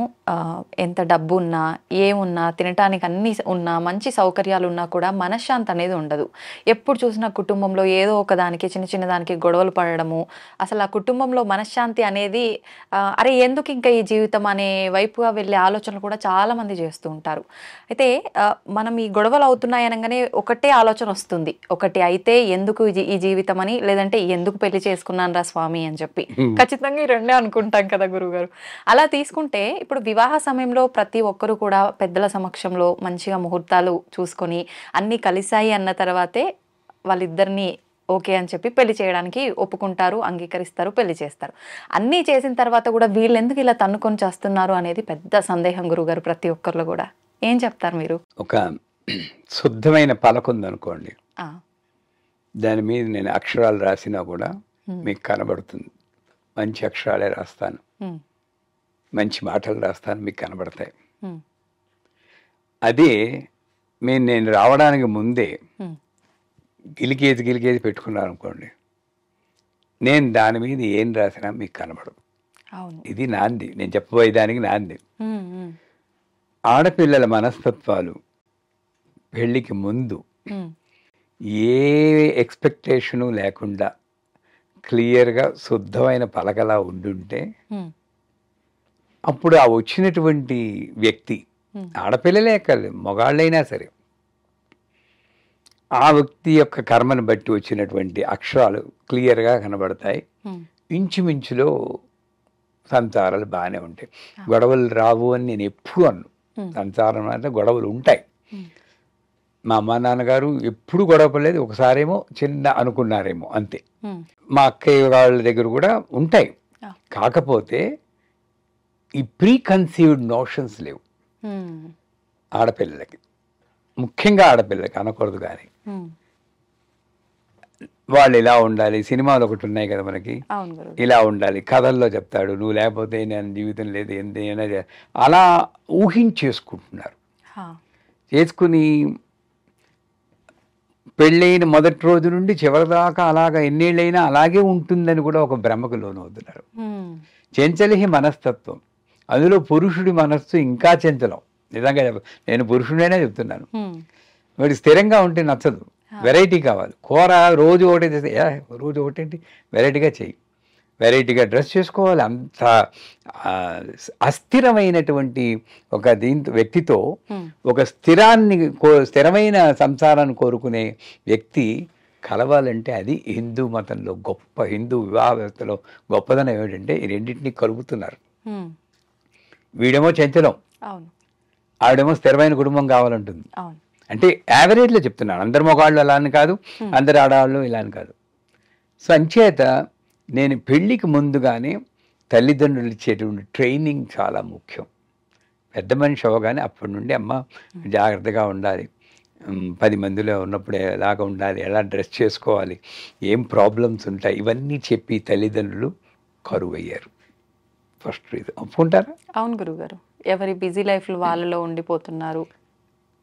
ఎంత డబ్బు ఉన్నా ఏమున్నా తినటానికి అన్ని ఉన్నా మంచి సౌకర్యాలు ఉన్నా కూడా మనశ్శాంతి అనేది ఉండదు. ఎప్పుడు చూసినా కుటుంబంలో ఏదో ఒక దానికి చిన్న చిన్న దానికి గొడవలు పడడము, అసలు ఆ కుటుంబంలో మనశ్శాంతి అనేది అరే ఎందుకు ఇంకా ఈ జీవితం అనే వైపుగా వెళ్ళే ఆలోచనలు కూడా చాలా మంది చేస్తూ ఉంటారు. అయితే మనం ఈ గొడవలు అవుతున్నాయి అనగానే ఒకటే ఆలోచన వస్తుంది, ఒకటి అయితే ఎందుకు ఈ జీవితం అని, లేదంటే ఎందుకు పెళ్లి చేసుకున్నాను రా స్వామి అని చెప్పి. ఖచ్చితంగా ఈ రెండే అనుకుంటాం కదా గురువుగారు. అలా తీసుకుంటే ఇప్పుడు వివాహ సమయంలో ప్రతి ఒక్కరు కూడా పెద్దల సమక్షంలో మంచిగా ముహూర్తాలు చూసుకొని అన్నీ కలిశాయి అన్న తర్వాతే వాళ్ళిద్దరిని ఓకే అని చెప్పి పెళ్లి చేయడానికి ఒప్పుకుంటారు, అంగీకరిస్తారు, పెళ్లి చేస్తారు. అన్నీ చేసిన తర్వాత కూడా వీళ్ళు ఎందుకు ఇలా తన్నుకొని చేస్తున్నారు అనేది పెద్ద సందేహం గురువుగారు ప్రతి ఒక్కరిలో కూడా. ఏం చెప్తారు మీరు? ఒక శుద్ధమైన పలకుందనుకోండి, దాని మీద నేను అక్షరాలు రాసినా కూడా మీకు కనబడుతుంది. మంచి అక్షరాలే రాస్తాను, మంచి మాటలు రాస్తాను, మీకు కనబడతాయి. అదే నేను రావడానికి ముందే గిలికేసి పెట్టుకున్నాను అనుకోండి, నేను దాని మీద ఏం రాసినా మీకు కనబడదు. ఇది నాంది, నేను చెప్పబోయే దానికి నాంది. ఆడపిల్లల మనస్తత్వాలు పెళ్ళికి ముందు ఏ ఎక్స్పెక్టేషను లేకుండా క్లియర్గా శుద్ధమైన పలకలా ఉండుంటే అప్పుడు ఆ వచ్చినటువంటి వ్యక్తి, ఆడపిల్లలే కాదు మగాళ్ళైనా సరే, ఆ వ్యక్తి యొక్క కర్మను బట్టి వచ్చినటువంటి అక్షరాలు క్లియర్గా కనబడతాయి. ఇంచుమించులో సంసారాలు బాగానే ఉంటాయి, గొడవలు రావు అని నేను ఎప్పుడు అన్ను. సంసారం అంటే గొడవలు ఉంటాయి. మా అమ్మ నాన్నగారు ఎప్పుడు గొడవ పడలేదు, ఒకసారేమో చిన్న అనుకున్నారేమో అంతే. మా అక్కయ్య వాళ్ళ దగ్గర కూడా ఉంటాయి, కాకపోతే ఈ ప్రీ కన్సీవ్డ్ నోషన్స్ లేవు ఆడపిల్లలకి, ముఖ్యంగా ఆడపిల్లలకి అనకూడదు. కానీ వాళ్ళు ఇలా ఉండాలి, సినిమాలు ఒకటి ఉన్నాయి కదా మనకి, ఇలా ఉండాలి, కథల్లో చెప్తాడు, నువ్వు లేకపోతే నేను జీవితం లేదు, ఎంతైనా అలా ఊహించేసుకుంటున్నారు. చేసుకుని పెళ్ళైన మొదటి రోజు నుండి చివరిదాకా అలాగా ఎన్నేళ్ళైనా అలాగే ఉంటుందని కూడా ఒక భ్రమకు లోనవుతున్నారు. చెంచలిహి మనస్తత్వం, అందులో పురుషుడి మనస్సు ఇంకా చెంచలం. నిజంగా నేను పురుషుడైనా చెప్తున్నాను. వాడి స్థిరంగా ఉంటే నచ్చదు, వెరైటీ కావాలి. కూర రోజు ఒకటే చేస్తే రోజు ఒకటేంటి, వెరైటీగా చెయ్యి, వెరైటీగా డ్రెస్ చేసుకోవాలి. అంత అస్థిరమైనటువంటి ఒక వ్యక్తితో ఒక స్థిరమైన సంసారాన్ని కోరుకునే వ్యక్తి కలవాలంటే అది హిందూ మతంలో హిందూ వివాహ వ్యవస్థలో గొప్పదనం ఏమిటంటే ఈ రెండింటినీ కలుపుతున్నారు. వీడేమో చంచలం, ఆవిడేమో స్థిరమైన కుటుంబం కావాలంటుంది. అంటే యావరేజ్లో చెప్తున్నాను, అందరు మగవాళ్ళు అలా అని కాదు, అందరు ఆడవాళ్ళు ఇలా అని కాదు. సో అంచేత నేను పెళ్ళికి ముందుగానే తల్లిదండ్రులు ఇచ్చేటువంటి ట్రైనింగ్ చాలా ముఖ్యం. పెద్ద మనిషి అవ్వగానే అప్పటి నుండి అమ్మ జాగ్రత్తగా ఉండాలి, 10 మందిలో ఉన్నప్పుడు ఎలాగ ఉండాలి, ఎలా డ్రెస్ చేసుకోవాలి, ఏం ప్రాబ్లమ్స్ ఉంటాయి, ఇవన్నీ చెప్పి తల్లిదండ్రులు కరువయ్యారు. First reason. ఒప్పుకుంటారా? అవును గురుగారు, ఎవరి బిజీ లైఫ్లో వాళ్ళలో ఉండిపోతున్నారు.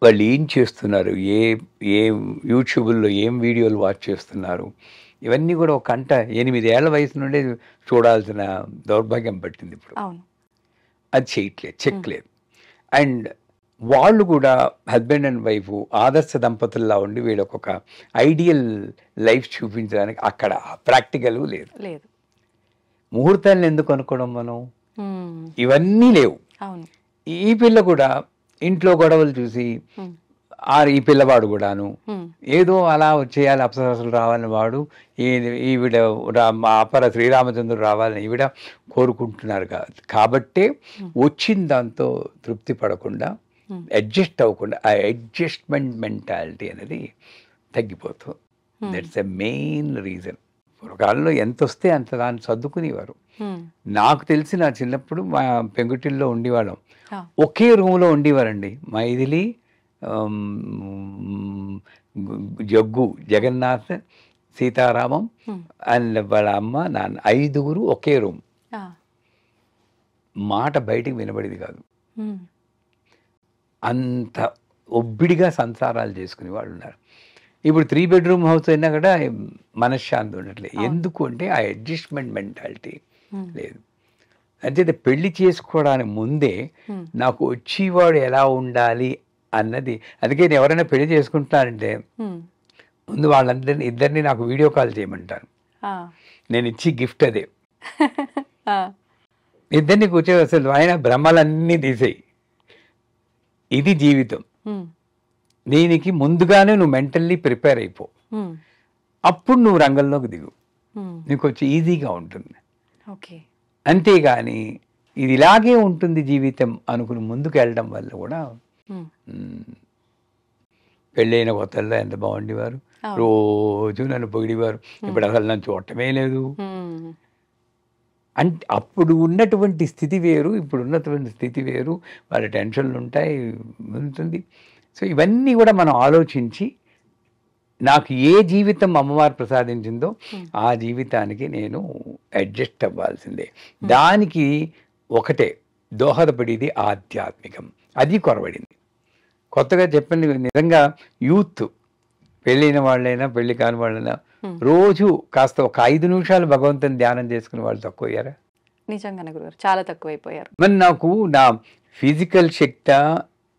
వాళ్ళు ఏం చేస్తున్నారు, ఏ యూట్యూబ్లో ఏం వీడియోలు వాచ్ చేస్తున్నారు, ఇవన్నీ కూడా ఒక 8 ఏళ్ల వయసు నుండే చూడాల్సిన దౌర్భాగ్యం పట్టింది ఇప్పుడు. అది చేయట్లేదు, చెక్లేదు. అండ్ వాళ్ళు కూడా హస్బెండ్ అండ్ వైఫ్ ఆదర్శ దంపతుల్లా ఉండి వీళ్ళకి ఒక ఐడియల్ లైఫ్ చూపించడానికి అక్కడ ప్రాక్టికల్ లేదు. ముహూర్తాలను ఎందుకు అనుకోవడం మనం, ఇవన్నీ లేవు. ఈ పిల్ల కూడా ఇంట్లో గొడవలు చూసి ఈ పిల్లవాడు కూడాను ఏదో అలా వచ్చేయాలి, అప్సరసలు రావాలని వాడు, ఈవిడ అపర శ్రీరామచంద్రుడు రావాలని ఈవిడ కోరుకుంటున్నారు. కాబట్టే వచ్చిన దాంతో తృప్తి పడకుండా, అడ్జస్ట్ అవ్వకుండా, ఆ అడ్జస్ట్మెంట్ మెంటాలిటీ అనేది తగ్గిపోతుంది. That's a main reason. పూర్వకాలంలో ఎంత వస్తే అంత దాన్ని సర్దుకునేవారు. నాకు తెలిసి నా చిన్నప్పుడు మా పెంకుటిల్లో ఉండేవాళ్ళం, ఒకే రూమ్లో ఉండేవారండి. మైథిలి, జగ్గు, జగన్నాథ్, సీతారామం అండ్ వాళ్ళ అమ్మ, నాన్న, 5గురు ఒకే రూమ్. మాట బయటికి వినబడేది కాదు. అంత ఒబ్బిడిగా సంసారాలు చేసుకునే వాళ్ళు ఉన్నారు. ఇప్పుడు 3 బెడ్రూమ్ హౌస్ అయినా కూడా మనశ్శాంతి ఉండట్లేదు. ఎందుకు అంటే ఆ అడ్జస్ట్మెంట్ మెంటాలిటీ లేదు. అంతే పెళ్లి చేసుకోవడానికి ముందే నాకు వచ్చేవాడు ఎలా ఉండాలి అన్నది. అందుకే నేను ఎవరైనా పెళ్లి చేసుకుంటానంటే ముందు ఇద్దరిని నాకు వీడియో కాల్ చేయమంటాను. నేను ఇచ్చి గిఫ్ట్ అదే. ఇద్దరిని కూర్చో, అసలు ఆయన భ్రమలన్నీ తీసేయి, ఇది జీవితం, దీనికి ముందుగానే నువ్వు మెంటల్లీ ప్రిపేర్ అయిపో, అప్పుడు నువ్వు రంగంలోకి దిగు, నీకు వచ్చి ఈజీగా ఉంటుంది. అంతేగాని ఇది ఇలాగే ఉంటుంది జీవితం అనుకుని ముందుకు వెళ్ళడం వల్ల కూడా. పెళ్ళైన కొత్తల్లో ఎంత బాగుండేవారు, రోజు నన్ను పొగిడేవారు, ఇప్పుడు అసలు నన్ను చూడటమే లేదు. అంటే అప్పుడు ఉన్నటువంటి స్థితి వేరు, ఇప్పుడు ఉన్నటువంటి స్థితి వేరు, వాళ్ళ టెన్షన్లు ఉంటాయి, ఉంటుంది. సో ఇవన్నీ కూడా మనం ఆలోచించి నాకు ఏ జీవితం అమ్మవారు ప్రసాదించిందో ఆ జీవితానికి నేను అడ్జస్ట్ అవ్వాల్సిందే. దానికి ఒకటే దోహదపడేది ఆధ్యాత్మికం, అది కొరబడింది. కొత్తగా చెప్పండి, నిజంగా యూత్, పెళ్ళైన వాళ్ళైనా పెళ్లి కాని వాళ్ళైనా రోజు కాస్త ఒక 5 నిమిషాలు భగవంతుని ధ్యానం చేసుకునే వాళ్ళు తక్కువయ్యారా? నిజంగానే గురుగారు, చాలా తక్కువైపోయారు. మరి నాకు నా ఫిజికల్ శక్తి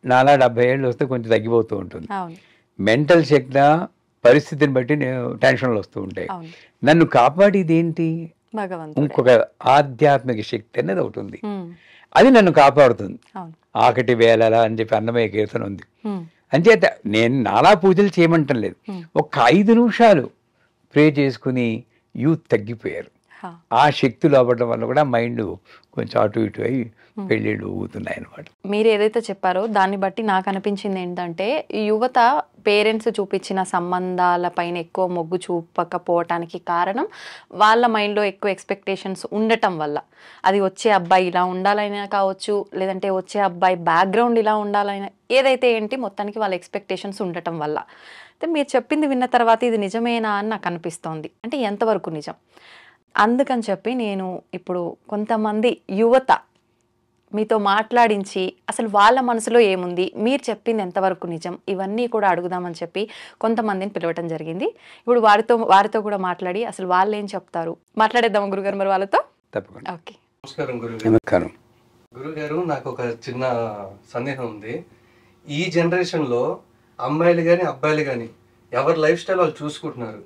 నాలా 70 ఏళ్ళు వస్తే కొంచెం తగ్గిపోతూ ఉంటుంది. మెంటల్ శక్తి పరిస్థితిని బట్టి నేను టెన్షన్లు వస్తూ ఉంటాయి. నన్ను కాపాడేది ఏంటి? ఇంకొక ఆధ్యాత్మిక శక్తి అనేది ఒకటి ఉంది, అది నన్ను కాపాడుతుంది. ఆకటి వేళలా అని చెప్పి అన్నమయ్య కీర్తన ఉంది. అంచేత నేను నాలా పూజలు చేయమంటం లేదు, ఒక 5 నిమిషాలు ప్రే చేసుకుని యూత్ తగ్గిపోయారు. ఆ శక్తులు అవ్వడం వల్ల కూడా మైండ్ కొంచెం అటు ఇటు అయ్యి పెళ్ళిళ్ళు ఊగుతున్నాయి అనమాట. మీరు ఏదైతే చెప్పారో దాన్ని బట్టి నాకు అనిపించింది ఏంటంటే, యువత పేరెంట్స్ చూపించిన సంబంధాల పైన ఎక్కువ మొగ్గు చూపకపోవటానికి కారణం వాళ్ళ మైండ్లో ఎక్కువ ఎక్స్పెక్టేషన్స్ ఉండటం వల్ల. అది వచ్చే అబ్బాయి ఇలా ఉండాలైనా కావచ్చు, లేదంటే వచ్చే అబ్బాయి బ్యాక్గ్రౌండ్ ఇలా ఉండాలైనా, ఏదైతే ఏంటి మొత్తానికి వాళ్ళ ఎక్స్పెక్టేషన్స్ ఉండటం వల్ల. అయితే మీరు చెప్పింది విన్న తర్వాత ఇది నిజమేనా అని నాకు అనిపిస్తోంది. అంటే ఎంతవరకు నిజం? అందుకని చెప్పి నేను ఇప్పుడు కొంతమంది యువత మీతో మాట్లాడించి అసలు వాళ్ళ మనసులో ఏముంది, మీరు చెప్పింది ఎంతవరకు నిజం, ఇవన్నీ కూడా అడుగుదామని చెప్పి కొంతమందిని పిలవటం జరిగింది. ఇప్పుడు వారితో కూడా మాట్లాడి అసలు వాళ్ళు ఏం చెప్తారు మాట్లాడేద్దాం గురుగారు మరి వాళ్ళతో. తప్పకుండా. ఓకే, నమస్కారం. గురుగారు, నాకు ఒక చిన్న సందేహం ఉంది. ఈ జనరేషన్లో అమ్మాయిలు కానీ అబ్బాయిలు కానీ ఎవరి లైఫ్ స్టైల్ వాళ్ళు చూసుకుంటున్నారు.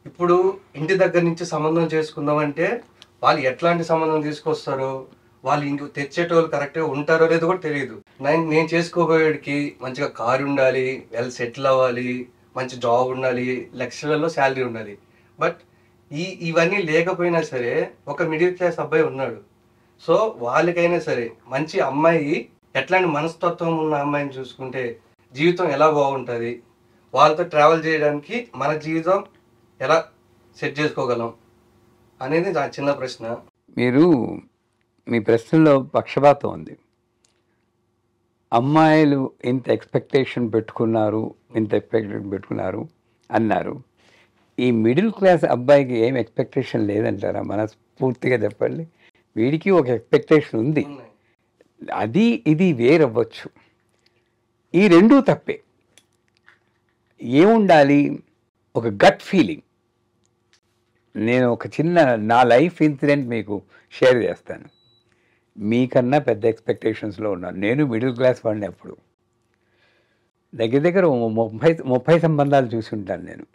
ఇప్పుడు ఇంటి దగ్గర నుంచి సంబంధం చేసుకుందామంటే వాళ్ళు ఎట్లాంటి సంబంధం తీసుకొస్తారో, వాళ్ళు ఇంటికి తెచ్చేటోళ్ళు కరెక్ట్గా ఉంటారో లేదో కూడా తెలియదు. నేను చేసుకోబోయేడికి మంచిగా కారు ఉండాలి, వెల్ సెటిల్ అవ్వాలి, మంచి జాబ్ ఉండాలి, లక్షలలో శాలరీ ఉండాలి. బట్ ఇవన్నీ లేకపోయినా సరే ఒక మిడిల్ క్లాస్ అబ్బాయి ఉన్నాడు. సో వాళ్ళకైనా సరే మంచి అమ్మాయి, ఎట్లాంటి మనస్తత్వం ఉన్న అమ్మాయిని చూసుకుంటే జీవితం ఎలా బాగుంటుంది, వాళ్ళతో ట్రావెల్ చేయడానికి మన జీవితం ఎలా సెట్ చేసుకోగలం అనేది నా చిన్న ప్రశ్న. మీరు మీ ప్రశ్నలో పక్షపాతం ఉంది. అమ్మాయిలు ఇంత ఎక్స్పెక్టేషన్ పెట్టుకున్నారు అన్నారు. ఈ మిడిల్ క్లాస్ అబ్బాయికి ఏం ఎక్స్పెక్టేషన్ లేదంటారా? మనస్ఫూర్తిగా చెప్పండి. వీడికి ఒక ఎక్స్పెక్టేషన్ ఉంది, అది ఇది వేరవ్వచ్చు. ఈ రెండూ తప్పే. ఏముండాలి? ఒక గట్ ఫీలింగ్. నేను ఒక చిన్న నా లైఫ్ ఇన్సిడెంట్ మీకు షేర్ చేస్తాను. మీకన్నా పెద్ద ఎక్స్పెక్టేషన్స్లో ఉన్నాను. నేను మిడిల్ క్లాస్ వాడిని. అప్పుడు దగ్గర 30 సంబంధాలు చూసి ఉంటాను నేను.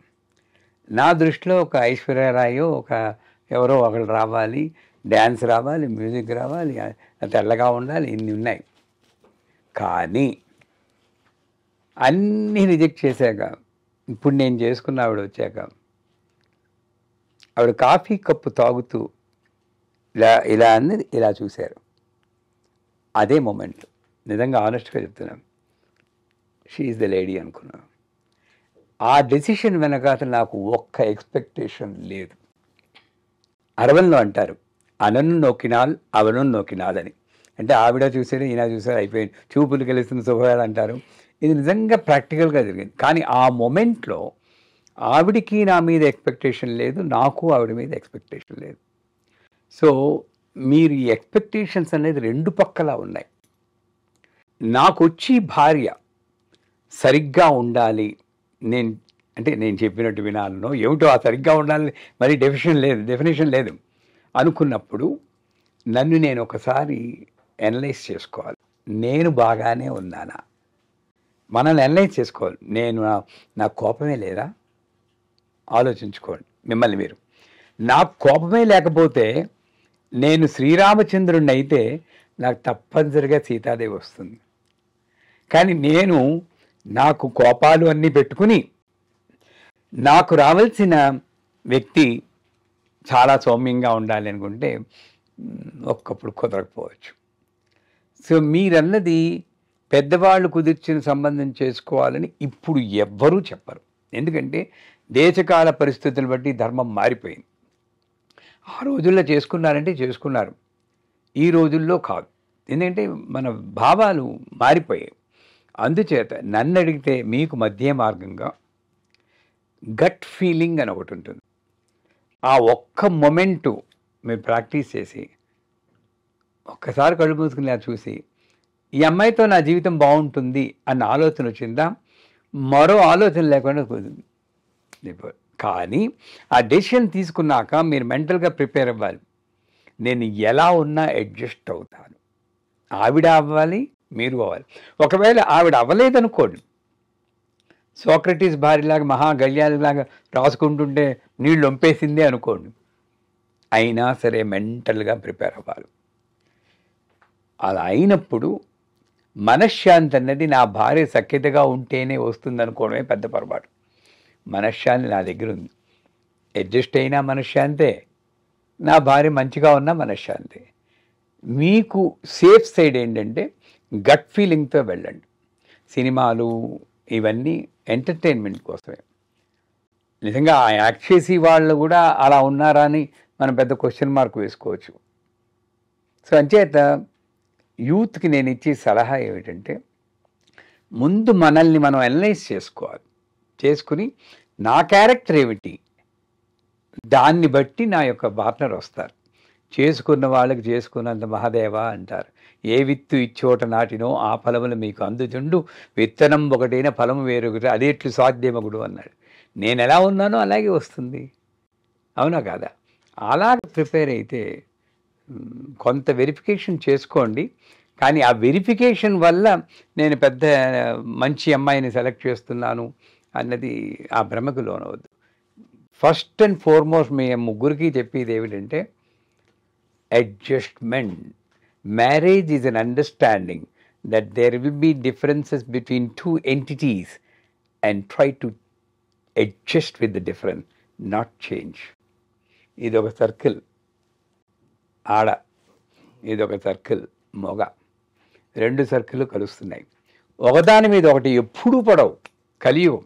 నా దృష్టిలో ఒక ఐశ్వర్యరాయో ఒక ఎవరో ఒకరు రావాలి, డ్యాన్స్ రావాలి, మ్యూజిక్ రావాలి, తెల్లగా ఉండాలి, ఇన్ని ఉన్నాయి. కానీ అన్నీ రిజెక్ట్ చేశాక, ఇప్పుడు నేను చేసుకున్న ఆవిడ వచ్చాక, ఆవిడ కాఫీ కప్పు తాగుతూ ఇలా అన్నది ఇలా చూశారు. అదే మూమెంట్. నిజంగా ఆనెస్ట్గా చెప్తున్నాను, షీ ఈజ్ ద లేడీ అనుకున్నాను. ఆ డెసిషన్ వెనకాల నాకు ఒక్క ఎక్స్పెక్టేషన్ లేదు. అరవన్లో అంటారు, అనను నోకినాల్ అవను నోకినాల్ అని. అంటే ఆవిడ చూసారు, ఈయన చూసారు, అయిపోయింది, చూపులు గెలుస్తున్న శుభవేళ అంటారు. ఇది నిజంగా ప్రాక్టికల్గా జరిగింది. కానీ ఆ మొమెంట్లో ఆవిడికి నా మీద ఎక్స్పెక్టేషన్ లేదు, నాకు ఆవిడ మీద ఎక్స్పెక్టేషన్ లేదు. సో మీరు ఈ ఎక్స్పెక్టేషన్స్ అనేది రెండు పక్కలా ఉన్నాయి. నాకు వచ్చి భార్య సరిగ్గా ఉండాలి, నేను చెప్పినట్టు వినాలనో ఏమిటో, ఆ సరిగ్గా ఉండాలి మరి డెఫినేషన్ లేదు అనుకున్నప్పుడు నన్ను నేను ఒకసారి అనలైజ్ చేసుకోవాలి. నేను బాగానే ఉన్నానా? మనల్ని అనలైజ్ చేసుకోవాలి. నా కోపమే లేదా? ఆలోచించుకోండి మిమ్మల్ని మీరు. నాకు కోపమే లేకపోతే నేను శ్రీరామచంద్రుడిని అయితే నాకు తప్పనిసరిగా సీతాదేవి వస్తుంది. కానీ నాకు కోపాలు అన్నీ పెట్టుకుని నాకు రావాల్సిన వ్యక్తి చాలా సౌమ్యంగా ఉండాలి అనుకుంటే ఒక్కప్పుడు కుదరకపోవచ్చు. సో మీరన్నది పెద్దవాళ్ళు కుదిర్చిన సంబంధం చేసుకోవాలని ఇప్పుడు ఎవ్వరూ చెప్పరు. ఎందుకంటే దేశకాల పరిస్థితులను బట్టి ధర్మం మారిపోయింది. ఆ రోజుల్లో చేసుకున్నారంటే చేసుకున్నారు, ఈ రోజుల్లో కాదు. ఎందుకంటే మన భావాలు మారిపోయాయి. అందుచేత నన్ను అడిగితే మీకు మధ్య మార్గంగా గట్ ఫీలింగ్ అని ఒకటి ఉంటుంది. ఆ ఒక్క మొమెంటు మీరు ప్రాక్టీస్ చేసి ఒక్కసారి కళ్ళు మూసుకుని చూసి ఈ అమ్మాయితో నా జీవితం బాగుంటుంది అన్న ఆలోచన వచ్చిందా, మరో ఆలోచన లేకుండా కుదిరింది. కానీ ఆ డెసిషన్ తీసుకున్నాక మీరు మెంటల్గా ప్రిపేర్ అవ్వాలి. నేను ఎలా ఉన్నా అడ్జస్ట్ అవుతాను. ఆవిడ అవ్వాలి, మీరు అవ్వాలి. ఒకవేళ ఆవిడ అవ్వలేదనుకోండి, సోక్రటీస్ భార్యలాగా మహాగల్యాలాగా రాసుకుంటుంటే నీళ్ళు వంపేసిందే అనుకోండి, అయినా సరే మెంటల్గా ప్రిపేర్ అవ్వాలి. అలా అయినప్పుడు మనశ్శాంతి అన్నది నా భార్య సఖ్యతగా ఉంటేనే వస్తుంది అనుకోవడమే పెద్ద పొరపాటు. మనశ్శాంతి నా దగ్గర ఉంది. అడ్జస్ట్ అయినా మనశ్శాంతే, నా భార్య మంచిగా ఉన్నా మనశ్శాంతి. మీకు సేఫ్ సైడ్ ఏంటంటే గట్ ఫీలింగ్తో వెళ్ళండి. సినిమాలు ఇవన్నీ ఎంటర్టైన్మెంట్ కోసమే. నిజంగా యాక్ట్ చేసి వాళ్ళు కూడా అలా ఉన్నారా అని మనం పెద్ద క్వశ్చన్ మార్క్ వేసుకోవచ్చు. సో అంచేత యూత్కి నేను ఇచ్చే సలహా ఏమిటంటే, ముందు మనల్ని మనం అనలైజ్ చేసుకోవాలి. చేసుకుని నా క్యారెక్టర్ ఏమిటి, దాన్ని బట్టి నా యొక్క పార్ట్నర్ వస్తారు. చేసుకున్న వాళ్ళకి చేసుకున్నంత మహాదేవ అంటారు. ఏ విత్తు ఇచ్చోట నాటినో ఆ ఫలములు మీకు అందుచుండు, విత్తనం ఒకటైన ఫలము వేరొకటి, అదేట్లు సాధ్యమగుడు అన్నాడు. నేను ఎలా ఉన్నానో అలాగే వస్తుంది. అవునా కాదా? అలా ప్రిపేర్ అయితే కొంత వెరిఫికేషన్ చేసుకోండి. కానీ ఆ వెరిఫికేషన్ వల్ల నేను పెద్ద మంచి అమ్మాయిని సెలెక్ట్ చేస్తున్నాను అన్నది ఆ భ్రమకు లోనవద్దు. ఫస్ట్ అండ్ ఫార్మోస్ట్ మీ ముగ్గురికి చెప్పేది ఏమిటంటే adjustment. Marriage is an understanding that there will be differences between two entities and try to adjust with the difference, not change. ఇదొక సర్కిల్ ఆడ, ఇదొక సర్కిల్ మొగ, 2 సర్కిల్ కలుస్తున్నాయి. ఒకదాని మీద ఒకటి ఎప్పుడూ పడవు, కలియుగం.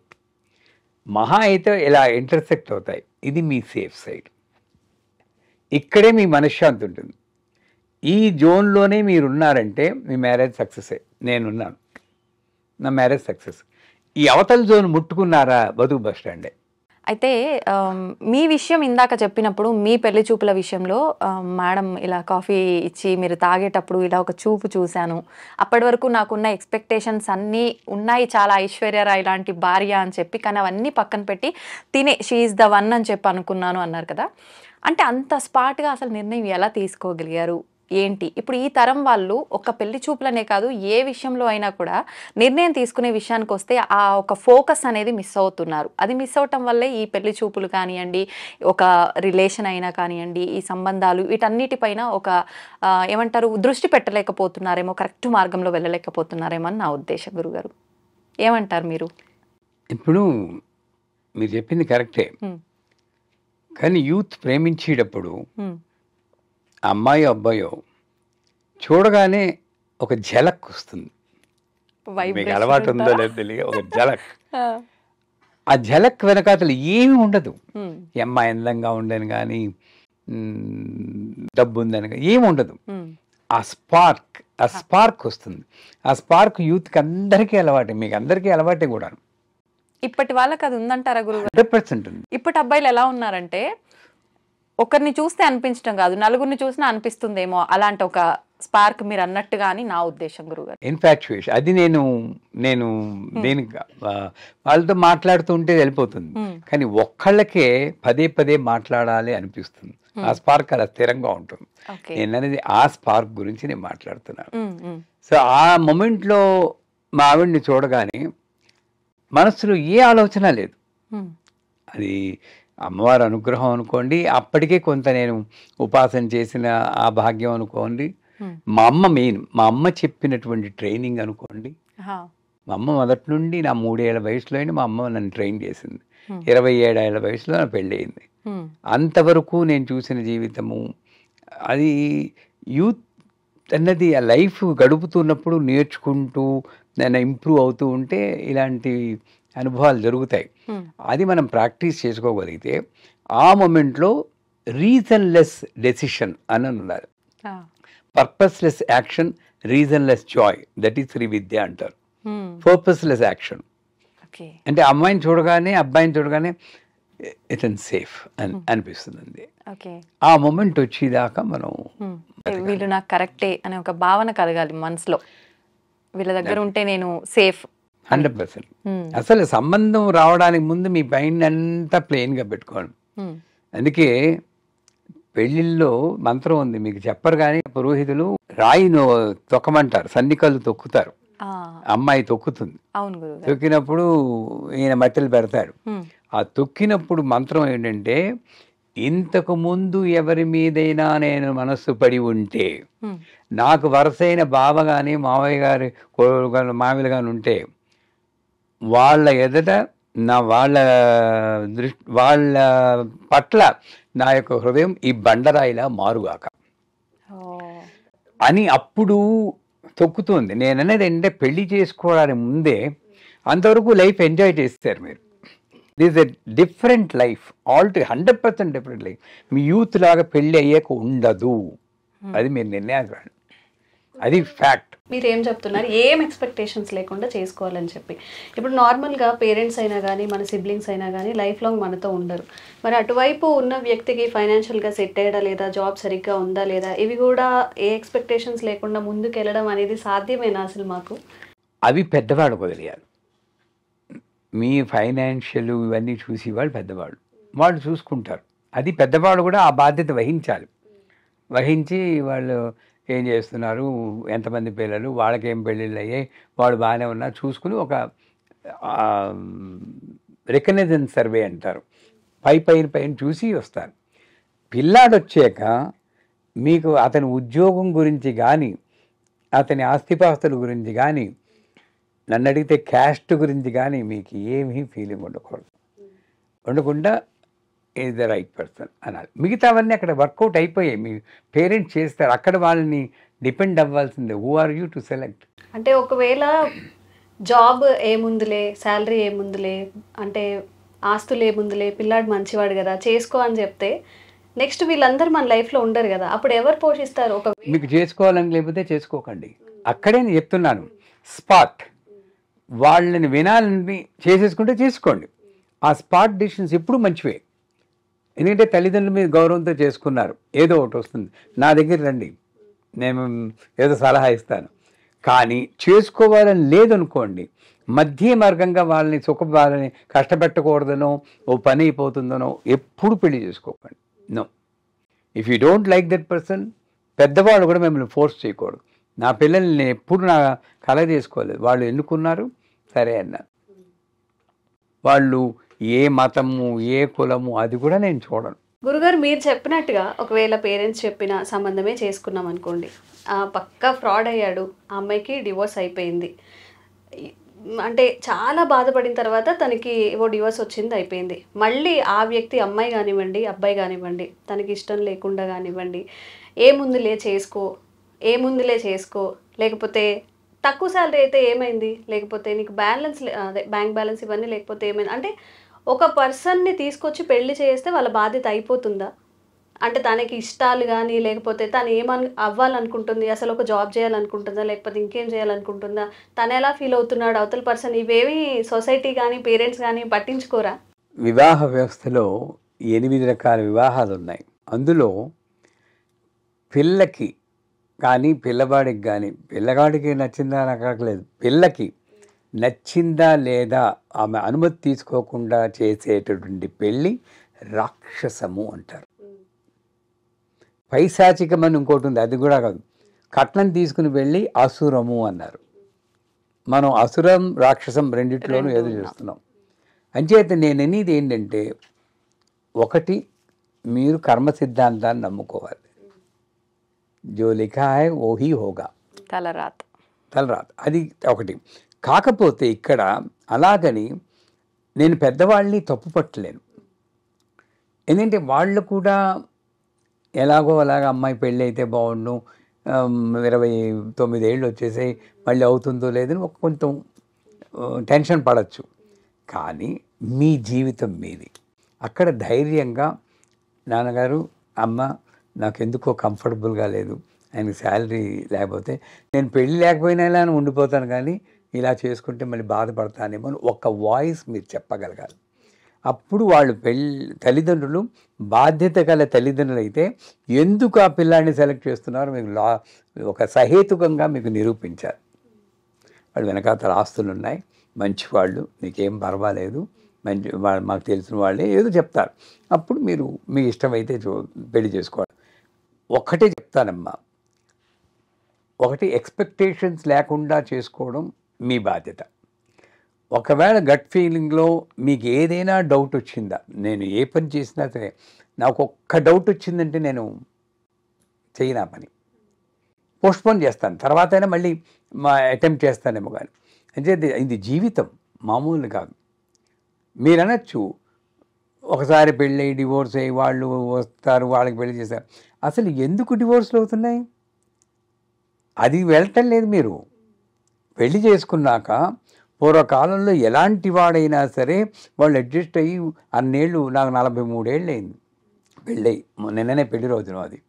మహా అయితే ఇలా ఇంటర్సెక్ట్ అవుతాయి. ఇది మీ సేఫ్ సైడ్. ఇక్కడే మీ మనశ్శాంతి ఉంటుంది. ఈ జోన్లోనే మీరున్నారంటే మీ మ్యారేజ్ సక్సెసే. నేనున్నాను, నా మ్యారేజ్ సక్సెస్. ఈ అవతల జోన్ ముట్టుకున్నారా బతుకు బస్ స్టాండే. అయితే మీ విషయం ఇందాక చెప్పినప్పుడు మీ పెళ్లి చూపుల విషయంలో మేడం ఇలా కాఫీ ఇచ్చి మీరు తాగేటప్పుడు ఇలా ఒక చూపు చూశాను, అప్పటి వరకు నాకున్న ఎక్స్పెక్టేషన్స్ అన్నీ ఉన్నాయి, చాలా ఐశ్వర్యరాయ్ లాంటి భార్య అని చెప్పి, కానీ అవన్నీ పక్కన పెట్టి తినే షీ ఈజ్ ద వన్ అని చెప్పి అనుకున్నాను అన్నారు కదా. అంటే అంత స్పాట్గా అసలు నిర్ణయం ఎలా తీసుకోగలిగారు ఏంటి? ఇప్పుడు ఈ తరం వాళ్ళు ఒక పెళ్లి చూపులనే కాదు ఏ విషయంలో అయినా కూడా నిర్ణయం తీసుకునే విషయానికి వస్తే ఆ ఒక ఫోకస్ అనేది మిస్ అవుతున్నారు. అది మిస్ అవటం వల్లే ఈ పెళ్లి చూపులు కానివ్వండి, ఒక రిలేషన్ అయినా కానివ్వండి, ఈ సంబంధాలు వీటన్నిటిపైన ఒక ఏమంటారు దృష్టి పెట్టలేకపోతున్నారేమో, కరెక్ట్ మార్గంలో వెళ్ళలేకపోతున్నారేమో అని నా ఉద్దేశం. గురుగారు ఏమంటారు మీరు? ఇప్పుడు మీరు చెప్పింది కరెక్టే, కానీ యూత్ ప్రేమించేటప్పుడు అమ్మాయి అబ్బాయో చూడగానే ఒక ఝలక్ వస్తుంది. మీకు అలవాటు ఉందో లేదో తెలియదు, ఒక ఝలక్. ఆ ఝలక్ వెనకాతలు ఏమి ఉండదు. ఈ అమ్మాయి అందంగా ఉండని కానీ డబ్బు ఉందని కానీ ఏమి ఉండదు. ఆ స్పార్క్ వస్తుంది. ఆ స్పార్క్ యూత్కి అందరికీ అలవాటే, మీకు అందరికీ అలవాటే కూడా. ఇప్పటి వాళ్ళకి అది ఉందంటారా గురుగారు? 100% ఉంది. ఇప్పటి అబ్బాయిలు ఎలా ఉన్నారంటే ఒకరిని చూస్తే అనిపించడం కాదు, నలుగురిని చూసినా అనిపిస్తుందేమో, అలాంటి ఒక స్పార్క్ మీరు అన్నట్టుగా అని నా ఉద్దేశం గురుగారు. ఇన్ఫాక్చుయేషన్ అది నేను దేనికి వాళ్ళతో మాట్లాడుతూ ఉంటే వెళ్ళిపోతుంది, కానీ ఒక్కళ్ళకే పదే పదే మాట్లాడాలి అనిపిస్తుంది. ఆ స్పార్క్ అలా స్థిరంగా ఉంటుంది. నేను అనేది ఆ స్పార్క్ గురించి నేను మాట్లాడుతున్నాను. సో ఆ మొమెంట్లో మా ఆవిడ్ని చూడగానే మనసులో ఏ ఆలోచన లేదు. అది అమ్మవారి అనుగ్రహం అనుకోండి, అప్పటికే కొంత నేను ఉపాసన చేసిన ఆ భాగ్యం అనుకోండి, మా అమ్మ చెప్పినటువంటి ట్రైనింగ్ అనుకోండి. మా అమ్మ మొదటి నుండి నా 3 ఏళ్ల వయసులో మా అమ్మ నన్ను ట్రైన్ చేసింది. 27 ఏళ్ల వయసులో నా పెళ్ళి అయింది. అంతవరకు నేను చూసిన జీవితము అది యూత్ అన్నది ఆ లైఫ్ గడుపుతున్నప్పుడు నేర్చుకుంటూ నేను ఇంప్రూవ్ అవుతూ ఉంటే ఇలాంటి అనుభవాలు జరుగుతాయి. అది మనం ప్రాక్టీస్ చేసుకోగలిగితే ఆ మూమెంట్లో రీజన్లెస్ డెసిషన్ అని ఉన్నారు. Purposeless action, reasonless joy, that is Sri Vidya అంటారు. పర్పస్లెస్ యాక్షన్ అంటే అమ్మాయిని చూడగానే అబ్బాయిని చూడగానే ఇతను సేఫ్ అని అనిపిస్తుంది. ఆ మూమెంట్ వచ్చేదాకా మనం వీళ్ళు నాకు కరెక్టే అనే ఒక భావన కలగాలి మనసులో, వీళ్ళ దగ్గర ఉంటే నేను సేఫ్ 100%. అసలు సంబంధం రావడానికి ముందు మీ మైండ్ అంతా ప్లెయిన్గా పెట్టుకోండి. అందుకే పెళ్ళిళ్ళలో మంత్రం ఉంది, మీకు చెప్పరు కానీ పురోహితులు రాయిను తొక్కమంటారు, సన్నికలు తొక్కుతారు, అమ్మాయి తొక్కుతుంది. తొక్కినప్పుడు ఈయన మట్టెలు పెడతాడు. ఆ తొక్కినప్పుడు మంత్రం ఏంటంటే, ఇంతకు ముందు ఎవరి మీదైనా నేను మనస్సు పడి ఉంటే, నాకు వరుసైన బావ కానీ మావయ్య గారి మావిలు కానీ ఉంటే, వాళ్ళ ఎదుట వాళ్ళ పట్ల నా యొక్క హృదయం ఈ బండరాయిలా మారుగాక అని అప్పుడు తొక్కుతుంది. నేను అనేది ఏంటంటే, పెళ్లి చేసుకోవడానికి ముందే అంతవరకు లైఫ్ ఎంజాయ్ చేస్తారు మీరు. This a different life, 100% different life. Me youth లాగా పెళ్ళి అయ్యాక ఉండదు. అది మీరు నిర్ణయానికి రండి, అది ఫ్యాక్ట్. మీరు ఏం చెప్తున్నారు, ఏం ఎక్స్పెక్టేషన్స్ లేకుండా చేసుకోవాలని చెప్పి. ఇప్పుడు నార్మల్గా పేరెంట్స్ అయినా కానీ మన సిబ్లింగ్స్ అయినా కానీ లైఫ్ లాంగ్ మనతో ఉండరు. మరి అటువైపు ఉన్న వ్యక్తికి ఫైనాన్షియల్గా సెట్ అయ్యడా లేదా, జాబ్ సరిగ్గా ఉందా లేదా, ఇవి కూడా ఏ ఎక్స్పెక్టేషన్స్ లేకుండా ముందుకు వెళ్ళడం అనేది సాధ్యమేనా అసలు మాకు? అవి పెద్దవాడు వదిలేయాలి. మీ ఫైనాన్షియల్ ఇవన్నీ చూసి వాళ్ళు పెద్దవాళ్ళు, వాళ్ళు చూసుకుంటారు. అది పెద్దవాళ్ళు కూడా ఆ బాధ్యత వహించాలి. వహించి వాళ్ళు ఏం చేస్తున్నారు, ఎంతమంది పిల్లలు, వాళ్ళకి ఏం పెళ్ళిళ్ళు అయ్యాయి, వాడు బాగానే ఉన్నా చూసుకుని ఒక రికగ్నిషన్ సర్వే అంటారు, పైన చూసి వస్తారు. పిల్లాడు వచ్చాక మీకు అతని ఉద్యోగం గురించి కానీ, అతని ఆస్తిపాస్తుల గురించి కానీ, నన్ను అడిగితే క్యాస్ట్ గురించి కానీ మీకు ఏమీ ఫీలింగ్ ఉండకుండా ఈజ్ ద రైట్ పర్సన్ అనాలి. మిగతావన్నీ అక్కడ వర్కౌట్ అయిపోయాయి, మీ పేరెంట్స్ చేస్తారు, అక్కడ వాళ్ళని డిపెండ్ అవ్వాల్సిందే. Who are you to select? అంటే ఒకవేళ జాబ్ ఏముందిలే, శాలరీ ఏముందిలే, అంటే ఆస్తులు ఏముందిలే, పిల్లాడు మంచివాడు కదా చేసుకో అని చెప్తే నెక్స్ట్ వీళ్ళందరూ మన లైఫ్లో ఉండరు కదా, అప్పుడు ఎవరు పోషిస్తారు? ఒక మీకు చేసుకోవాలని లేకపోతే చేసుకోకండి. అక్కడే నేను చెప్తున్నాను, స్పాట్ వాళ్ళని వినాలని చేసేసుకుంటే చేసుకోండి. ఆ స్పాట్ డిసిషన్స్ ఎప్పుడు మంచివే, ఎందుకంటే తల్లిదండ్రుల మీద గౌరవంతో చేసుకున్నారు. ఏదో ఒకటి వస్తుంది, నా దగ్గర రండి, నేను ఏదో సలహా ఇస్తాను. కానీ చేసుకోవాలని లేదనుకోండి, మధ్య మార్గంగా వాళ్ళని వాళ్ళని కష్టపెట్టకూడదనో, ఓ పని అయిపోతుందనో ఎప్పుడు పెళ్లి చేసుకోకండి. No, if you don't like that person, పెద్దవాళ్ళు కూడా మిమ్మల్ని ఫోర్స్ చేయకూడదు. నా పిల్లల్ని నేను ఎప్పుడు నా కల చేసుకోలేదు, వాళ్ళు ఎన్నుకున్నారు సరే అన్నారు. వాళ్ళు ఏ మతము ఏ కులము అది కూడా నేను చూడను. గురుగారు మీరు చెప్పినట్టుగా ఒకవేళ పేరెంట్స్ చెప్పిన సంబంధమే చేసుకున్నాం అనుకోండి, పక్కా ఫ్రాడ్ అయ్యాడు, ఆ అమ్మాయికి డివోర్స్ అయిపోయింది, అంటే చాలా బాధపడిన తర్వాత తనకి ఏవో డివోర్స్ వచ్చింది, అయిపోయింది. మళ్ళీ ఆ వ్యక్తి అమ్మాయి కానివ్వండి అబ్బాయి కానివ్వండి తనకి ఇష్టం లేకుండా కానివ్వండి, ఏముందిలే చేసుకో, లేకపోతే తక్కువ శాలరీ అయితే ఏమైంది, లేకపోతే నీకు బ్యాలెన్స్ అదే బ్యాంక్ బ్యాలెన్స్ ఇవన్నీ లేకపోతే ఏమైంది, అంటే ఒక పర్సన్ని తీసుకొచ్చి పెళ్లి చేస్తే వాళ్ళ బాధ్యత అయిపోతుందా? అంటే తనకి ఇష్టాలు కానీ, లేకపోతే తను అవ్వాలనుకుంటుంది, అసలు ఒక జాబ్ చేయాలనుకుంటుందా, లేకపోతే ఇంకేం చేయాలనుకుంటుందా, తను ఎలా ఫీల్ అవుతున్నాడు అవతల పర్సన్, ఇవేవి సొసైటీ కానీ పేరెంట్స్ కానీ పట్టించుకోరా? వివాహ వ్యవస్థలో 8 రకాల వివాహాలు ఉన్నాయి. అందులో పిల్లకి కానీ పిల్లవాడికి కానీ, పిల్లవాడికి నచ్చిందా నచ్చలేదు, పిల్లకి నచ్చిందా లేదా ఆమె అనుమతి తీసుకోకుండా చేసేటటువంటి పెళ్ళి రాక్షసము అంటారు. పైశాచికమని ఇంకోటి ఉంది, అది కూడా కాదు, కట్నం తీసుకుని వెళ్ళి అసురము అన్నారు. మనం అసురం రాక్షసం రెండిట్లోనూ ఏదో చేస్తున్నాం. అంచేత నేను అనేది ఏంటంటే, ఒకటి మీరు కర్మ సిద్ధాంతాన్ని నమ్ముకోవాలి. జో లిఖా హై ఓహీ హోగా, తలరాత అది ఒకటి. కాకపోతే ఇక్కడ అలాగని నేను పెద్దవాళ్ళని తప్పు పట్టలేను, ఎందుకంటే వాళ్ళు కూడా ఎలాగో అలాగ అమ్మాయి పెళ్ళి అయితే బాగుండు, 29 ఏళ్ళు వచ్చేసాయి, మళ్ళీ అవుతుందో లేదని కొంచెం టెన్షన్ పడవచ్చు. కానీ మీ జీవితం మీది, అక్కడ ధైర్యంగా నాన్నగారు అమ్మ నాకు ఎందుకో కంఫర్టబుల్గా లేదు, ఆయనకి శాలరీ లేకపోతే నేను పెళ్ళి లేకపోయినా ఇలా ఉండిపోతాను, కానీ ఇలా చేసుకుంటే మళ్ళీ బాధపడతానేమో అని ఒక వాయిస్ మీరు చెప్పగలగాలి. అప్పుడు వాళ్ళు తల్లిదండ్రులు బాధ్యత గల తల్లిదండ్రులు అయితే ఎందుకు ఆ పిల్లాడిని సెలెక్ట్ చేస్తున్నారో మీకు ఒక సహేతుకంగా మీకు నిరూపించాలి. వాళ్ళు వెనకాతల ఆస్తులు ఉన్నాయి, మంచివాళ్ళు, నీకేం పర్వాలేదు, మంచి మాకు తెలిసిన వాళ్ళే ఏదో చెప్తారు. అప్పుడు మీరు మీ ఇష్టమైతే పెళ్లి చేసుకోవాలి. ఒకటే చెప్తానమ్మా, ఒకటి ఎక్స్పెక్టేషన్స్ లేకుండా చేసుకోవడం మీ బాధ్యత. ఒకవేళ గట్ ఫీలింగ్లో మీకు ఏదైనా డౌట్ వచ్చిందా, నేను ఏ పని చేసినా సరే నాకు ఒక్క డౌట్ వచ్చిందంటే నేను చేయనా పని పోస్ట్పోన్ చేస్తాను, తర్వాత అయినా మళ్ళీ అటెంప్ట్ చేస్తానేమో. కానీ అంటే ఇది జీవితం మామూలు కాదు. మీరు అనొచ్చు ఒకసారి పెళ్ళి డివోర్స్ అయ్యి వాళ్ళు వస్తారు, వాళ్ళకి పెళ్లి చేస్తారు, అసలు ఎందుకు డివోర్స్లు అవుతున్నాయి? అది వెళ్ళటం లేదు. మీరు పెళ్లి చేసుకున్నాక పూర్వకాలంలో ఎలాంటి వాడైనా సరే వాళ్ళు అడ్జస్ట్ అయ్యి అన్నేళ్ళు, నాకు 43 ఏళ్ళు అయింది పెళ్ళయి, నిన్ననే పెళ్లి రోజున. అది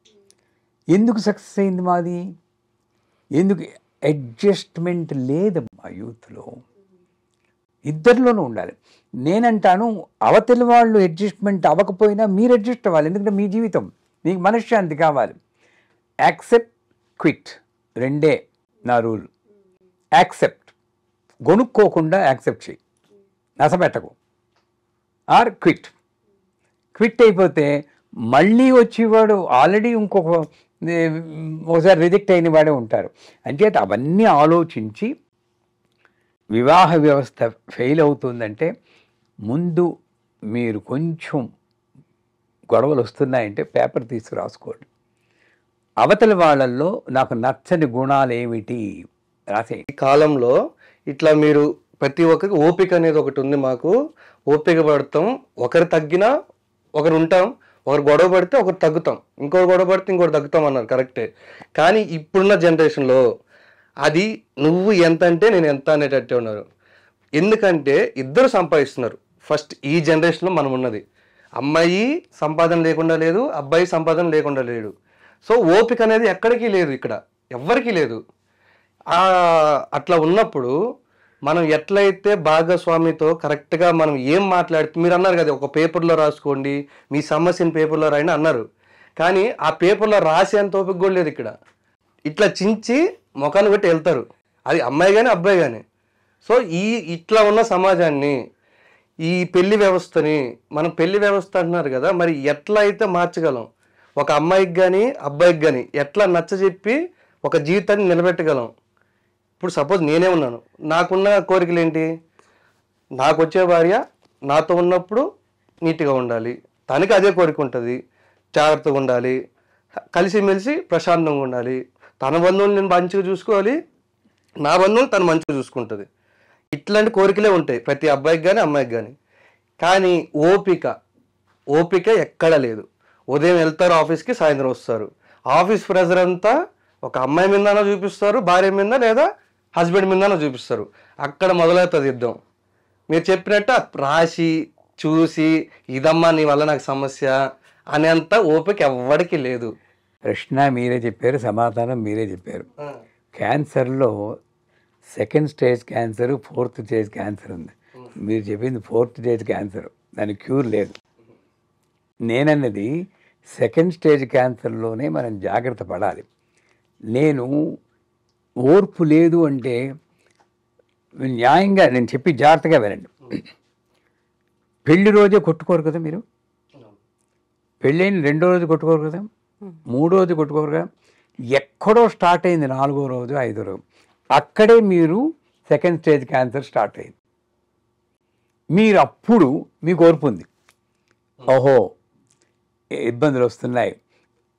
ఎందుకు సక్సెస్ అయింది మాది? ఎందుకు అడ్జస్ట్మెంట్ లేదమ్మా యూత్లో, ఇద్దరిలోనూ ఉండాలి. నేనంటాను అవతలి వాళ్ళు అడ్జస్ట్మెంట్ అవ్వకపోయినా మీరు అడ్జస్ట్ అవ్వాలి, ఎందుకంటే మీ జీవితం, మీకు మనశ్శాంతి కావాలి. యాక్సెప్ట్, క్విట్, రెండే నా రూల్. యాక్సెప్ట్, గొనుక్కోకుండా యాక్సెప్ట్ చేయి, నసపెట్టకు. ఆర్ క్విట్ అయిపోతే మళ్ళీ వచ్చేవాడు ఆల్రెడీ ఇంకొక ఒకసారి రిజెక్ట్ అయిన వాడే ఉంటారు. అంచేత అవన్నీ ఆలోచించి వివాహ వ్యవస్థ ఫెయిల్ అవుతుందంటే ముందు మీరు కొంచెం గొడవలు వస్తున్నాయంటే పేపర్ తీసి రాసుకోండి. అవతల వాళ్ళల్లో నాకు నచ్చని గుణాలు ఏమిటి రాసే. ఈ కాలంలో ఇట్లా మీరు ప్రతి ఒక్కరికి ఓపిక అనేది ఒకటి ఉంది. మాకు ఓపిక పడతాం, ఒకరు తగ్గినా ఒకరు ఉంటాం, ఒకరు గొడవ పడితే ఒకరు తగ్గుతాం, ఇంకొకరు గొడవ పడితే ఇంకొకరు తగ్గుతాం అన్నారు, కరెక్టే. కానీ ఇప్పుడున్న జనరేషన్లో అది నువ్వు ఎంత అంటే నేను ఎంత అనేటట్టే ఉన్నారు. ఎందుకంటే ఇద్దరు సంపాదిస్తున్నారు. ఫస్ట్ ఈ జనరేషన్లో మనం ఉన్నది, అమ్మాయి సంపాదన లేకుండా లేదు, అబ్బాయి సంపాదన లేకుండా లేడు. సో ఓపిక అనేది ఎక్కడికి లేదు, ఇక్కడ ఎవ్వరికీ లేదు. అట్లా ఉన్నప్పుడు మనం ఎట్లయితే భాగస్వామితో కరెక్ట్గా మనం ఏం మాట్లాడితే, మీరు అన్నారు కదా ఒక పేపర్లో రాసుకోండి, మీ సమస్యని పేపర్లో రాయని అన్నారు. కానీ ఆ పేపర్లో రాసేంత ఓపిక కూడా లేదు ఇక్కడ. ఇట్లా చించి ముఖాన్ని పెట్టి వెళ్తారు, అది అమ్మాయి కానీ అబ్బాయి కానీ. సో ఇట్లా ఉన్న సమాజాన్ని, ఈ పెళ్లి వ్యవస్థని, మనం పెళ్లి వ్యవస్థ అంటున్నారు కదా, మరి ఎట్లా అయితే మార్చగలం? ఒక అమ్మాయికి కానీ అబ్బాయికి కానీ ఎట్లా నచ్చజెప్పి ఒక జీవితాన్ని నిలబెట్టగలం? ఇప్పుడు సపోజ్ నేనే ఉన్నాను, నాకున్న కోరికలు ఏంటి? నాకు వచ్చే భార్య నాతో ఉన్నప్పుడు నీట్గా ఉండాలి, తనకి అదే కోరిక ఉంటుంది, జాగ్రత్తగా ఉండాలి, కలిసిమెలిసి ప్రశాంతంగా ఉండాలి, తన బంధువులు నేను మంచిగా చూసుకోవాలి, నా బంధువులు తను మంచిగా చూసుకుంటుంది. ఇట్లాంటి కోరికలే ఉంటాయి ప్రతి అబ్బాయికి కానీ అమ్మాయికి కానీ. కానీ ఓపిక ఎక్కడ లేదు. ఉదయం వెళ్తారు ఆఫీస్కి, సాయంత్రం వస్తారు. ఆఫీస్ ప్రెజర్ అంతా ఒక అమ్మాయి మీదనో చూపిస్తారు, భార్య మీద లేదా హస్బెండ్ మీదనో చూపిస్తారు. అక్కడ మొదలవుతుంది యుద్ధం. మీరు చెప్పినట్టు రాసి చూసి ఇదమ్మా నీ వల్ల నాకు సమస్య అనేంత ఓపిక ఎవ్వడికి లేదు. ప్రశ్న మీరే చెప్పారు, సమాధానం మీరే చెప్పారు. క్యాన్సర్లో second stage cancer, fourth stage cancer ఉంది. మీరు చెప్పింది ఫోర్త్ స్టేజ్ క్యాన్సర్, దానికి క్యూర్ లేదు. నేనన్నది సెకండ్ స్టేజ్ క్యాన్సర్లోనే మనం జాగ్రత్త పడాలి. నేను ఓర్పు లేదు అంటే న్యాయంగా నేను చెప్పి జాగ్రత్తగా వినండి. పెళ్లి రోజే కొట్టుకోరు కదా మీరు, పెళ్ళైన రెండో రోజు కొట్టుకోరు కదా, మూడో రోజు కొట్టుకోరు కదా, ఎక్కడో స్టార్ట్ అయింది 4వ రోజు 5వ రోజు, అక్కడే మీరు సెకండ్ స్టేజ్ క్యాన్సర్ స్టార్ట్ అయింది. మీరు అప్పుడు మీకు ఓర్పు ఉంది, ఓహో ఇబ్బందులు వస్తున్నాయి,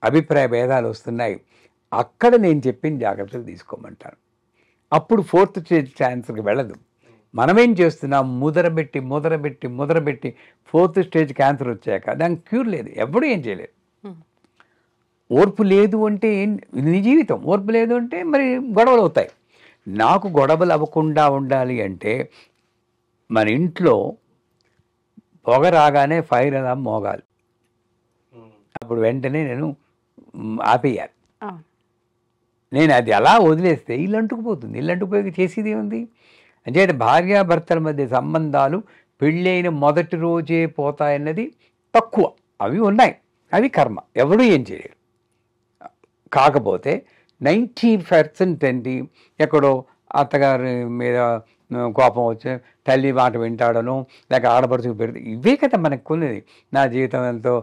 అభిప్రాయ భేదాలు వస్తున్నాయి, అక్కడ నేను చెప్పిన జాగ్రత్తలు తీసుకోమంటాను. అప్పుడు ఫోర్త్ స్టేజ్ క్యాన్సర్కి వెళ్ళదు. మనమేం చేస్తున్నాం, ముదరబెట్టి ఫోర్త్ స్టేజ్ క్యాన్సర్ వచ్చాక దానికి క్యూర్ లేదు, ఎవడు ఏం చేయలేదు. ఓర్పు లేదు అంటే నీ జీవితం, ఓర్పు లేదు అంటే మరి గొడవలు అవుతాయి. నాకు గొడవలు అవ్వకుండా ఉండాలి అంటే మన ఇంట్లో పొగ రాగానే ఫైర్ అలారం మోగాలి, అప్పుడు వెంటనే నేను ఆపేయాలి. నేను అది అలా వదిలేస్తే ఇల్లు అంటుకుపోతుంది. ఇల్లు అంటుకుపోయి చేసేది ఏముంది? అంటే భార్యాభర్తల మధ్య సంబంధాలు పెళ్ళైన మొదటి రోజే పోతాయన్నది తక్కువ. అవి ఉన్నాయి, అవి కర్మ, ఎవడూ ఏం చేయలేరు. కాకపోతే 90% ఏంటి, ఎక్కడో అత్తగారి మీద కోపం వచ్చి తల్లి మాట వింటాడను, లేక ఆడపడుచుకు పెడితే, ఇవే కదా మనకు కొనేది. నా జీవితం ఎంతో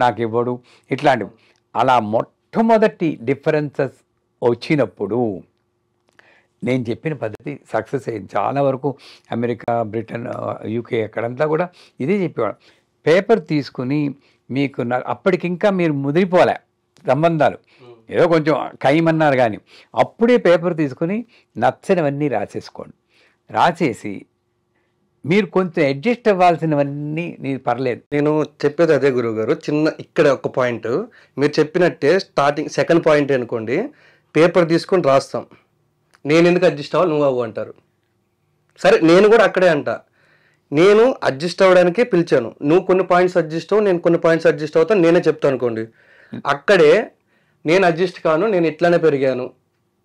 నాకు ఇవ్వడు, ఇట్లాంటివి. అలా మొట్టమొదటి డిఫరెన్సెస్ వచ్చినప్పుడు నేను చెప్పిన పద్ధతి సక్సెస్ అయింది. చాలా వరకు అమెరికా, బ్రిటన్, యూకే అక్కడంతా కూడా ఇదే చెప్పేవాడు. పేపర్ తీసుకుని మీకు అప్పటికింకా మీరు ముదిరిపోలే సంబంధాలు, ఏదో కొంచెం ఖాయమన్నారు, కానీ అప్పుడే పేపర్ తీసుకుని నచ్చనివన్నీ రాసేసుకోండి. రాసేసి మీరు కొంచెం అడ్జస్ట్ అవ్వాల్సినవన్నీ నీకు పర్లేదు. నేను చెప్పేది అదే గురువు గారు. చిన్న ఇక్కడ ఒక పాయింట్ మీరు చెప్పినట్టే, స్టార్టింగ్ సెకండ్ పాయింట్ అనుకోండి, పేపర్ తీసుకొని రాస్తాం, నేను ఎందుకు అడ్జస్ట్ అవ్వాలి, నువ్వు అవ్వు అంటారు. సరే, నేను కూడా అక్కడే అంట, నేను అడ్జస్ట్ అవ్వడానికే పిలిచాను, నువ్వు కొన్ని పాయింట్స్ అడ్జస్ట్ అవ్వు, నేను కొన్ని పాయింట్స్ అడ్జస్ట్ అవుతాను, నేనే చెప్తాను అనుకోండి. అక్కడే నేను అడ్జస్ట్ కాను, నేను ఇట్లానే పెరిగాను,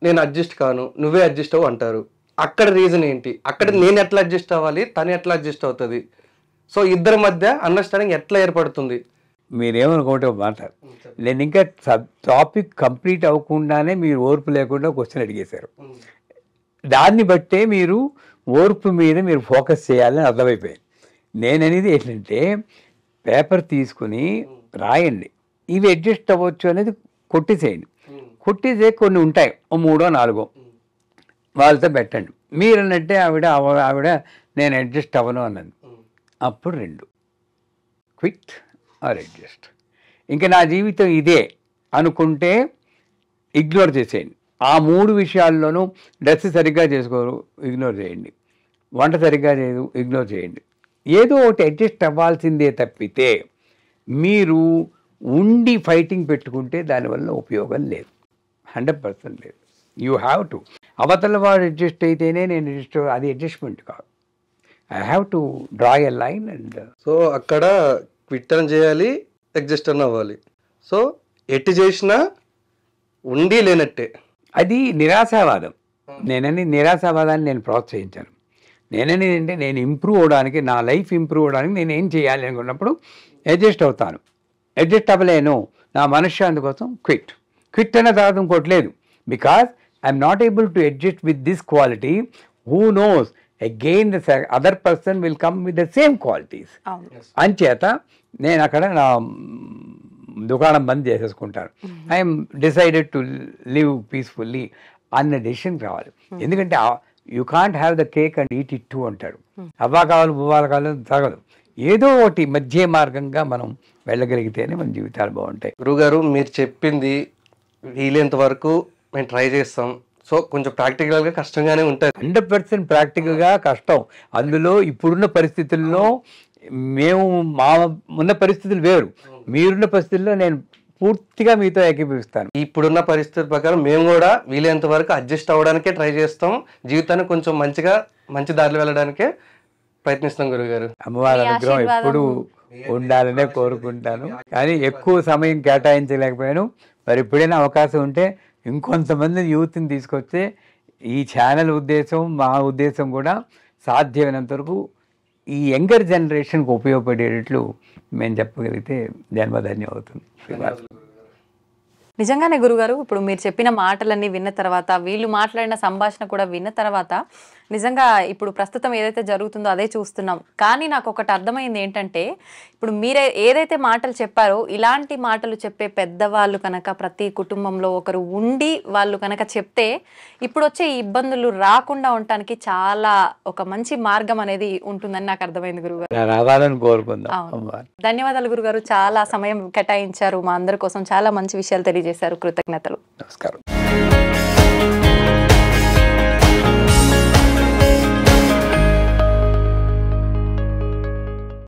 నేను అడ్జస్ట్ కాను, నువ్వే అడ్జస్ట్ అవ్వు అంటారు. అక్కడ రీజన్ ఏంటి? అక్కడ నేను ఎట్లా అడ్జస్ట్ అవ్వాలి, తను ఎట్లా అడ్జస్ట్ అవుతుంది? సో ఇద్దరి మధ్య అండర్స్టాండింగ్ ఎట్లా ఏర్పడుతుంది? మీరేమనుకోవటం మాట, నేను ఇంకా టాపిక్ కంప్లీట్ అవ్వకుండానే మీరు ఓర్పు లేకుండా క్వశ్చన్ అడిగేశారు. దాన్ని బట్టే మీరు ఓర్పు మీద మీరు ఫోకస్ చేయాలని అర్థమైపోయింది. నేననేది ఏంటంటే, పేపర్ తీసుకుని రాయండి, ఇవి అడ్జస్ట్ అవ్వచ్చు అనేది కొట్టేసేయండి. కొట్టేసే కొన్ని ఉంటాయి, ఓ 3 4 వాళ్ళతో పెట్టండి. మీరు అన్నట్టే ఆవిడ నేను అడ్జస్ట్ అవ్వను అన్నది. అప్పుడు 2 క్విట్ ఆర్ అడ్జస్ట్. ఇంకా నా జీవితం ఇదే అనుకుంటే ఇగ్నోర్ చేసేయండి. ఆ 3 విషయాల్లోనూ డ్రెస్ సరిగ్గా చేసుకోరు, ఇగ్నోర్ చేయండి. వంట సరిగ్గా చేయదు, ఇగ్నోర్ చేయండి. ఏదో ఒకటి అడ్జస్ట్ అవ్వాల్సిందే తప్పితే మీరు ఉండి ఫైటింగ్ పెట్టుకుంటే దానివల్ల ఉపయోగం లేదు, 100% లేదు. You have to. అవతల వాడు అడ్జస్ట్ అయితేనే నేను అడ్జస్ట్, అది అడ్జస్ట్మెంట్ కాదు. I have to draw a line and so అక్కడ క్విట్ అని చేయాలి, అడ్జస్ట్ అని అవ్వాలి. సో ఎట్టి చేసినా ఉండి లేనట్టే. అది నిరాశావాదం. నేనని నిరాశావాదాన్ని నేను ప్రోత్సహించాను. నేననేది అంటే నేను ఇంప్రూవ్ అవడానికి, నా లైఫ్ ఇంప్రూవ్ అవడానికి నేను ఏం చేయాలి అనుకున్నప్పుడు అడ్జస్ట్ అవుతాను. అడ్జస్ట్ అవ్వలేను, నా మనశ్శాంతి కోసం క్విట్ అన్న తర్వాత ఇంకోటి లేదు. Because I'm not able to adjust with this quality, who knows again the other person will come with the same qualities. అంచేత నేను అక్కడ నా దుకాణం బంద్ చేసేసుకుంటాను. I'm decided to live peacefully అన్న డెసిషన్ కావాలి. ఎందుకంటే you can't have the cake and eat it too అంటాడు. అవ్వా కావాలి బువ్వాల కావాలి తగదు. ఏదో ఒకటి మధ్య మార్గంగా మనం వెళ్ళగలిగితేనే మన జీవితాలు బాగుంటాయి. గురుగారు మీరు చెప్పింది వీలైనంత వరకు మేము ట్రై చేస్తాం. సో కొంచెం ప్రాక్టికల్గా కష్టంగానే ఉంటుంది. 100% ప్రాక్టికల్గా కష్టం. అందులో ఇప్పుడున్న పరిస్థితుల్లో మేము మా ఉన్న పరిస్థితులు వేరు, మీరున్న పరిస్థితుల్లో నేను పూర్తిగా మీతో ఏకీభవిస్తాను. ఇప్పుడున్న పరిస్థితుల ప్రకారం మేము కూడా వీలైనంత వరకు అడ్జస్ట్ అవ్వడానికే ట్రై చేస్తాం. జీవితాన్ని కొంచెం మంచి దారిలో వెళ్ళడానికే ప్రయత్నిస్తాం గురుగారు. అమ్మవారి అనుగ్రహం ఎప్పుడు ఉండాలనే కోరుకుంటాను. కానీ ఎక్కువ సమయం కేటాయించలేకపోయాను. మరి ఎప్పుడైనా అవకాశం ఉంటే ఇంకొంతమంది యూత్ని తీసుకొస్తే ఈ ఛానల్ ఉద్దేశం, మా ఉద్దేశం కూడా సాధ్యమైనంత వరకు ఈ యంగర్ జనరేషన్కి ఉపయోగపడేటట్లు మేము చెప్పగలిగితే జన్మధన్యం అవుతుంది. నిజంగానే గురుగారు, ఇప్పుడు మీరు చెప్పిన మాటలన్నీ విన్న తర్వాత, వీళ్ళు మాట్లాడిన సంభాషణ కూడా విన్న తర్వాత నిజంగా ఇప్పుడు ప్రస్తుతం ఏదైతే జరుగుతుందో అదే చూస్తున్నాం. కానీ నాకు ఒకటి అర్థమైంది ఏంటంటే, ఇప్పుడు మీరే ఏదైతే మాటలు చెప్పారో ఇలాంటి మాటలు చెప్పే పెద్దవాళ్ళు కనుక ప్రతి కుటుంబంలో ఒకరు ఉండి వాళ్ళు కనుక చెప్తే ఇప్పుడు వచ్చే ఇబ్బందులు రాకుండా ఉండటానికి చాలా ఒక మంచి మార్గం అనేది ఉంటుందని నాకు అర్థమైంది గురుగారు. రావాలని కోరుకుందాం. ధన్యవాదాలు గురుగారు, చాలా సమయం కేటాయించారు మా అందరి కోసం, చాలా మంచి విషయాలు తెలియజేశారు. కృతజ్ఞతలు. నమస్కారం.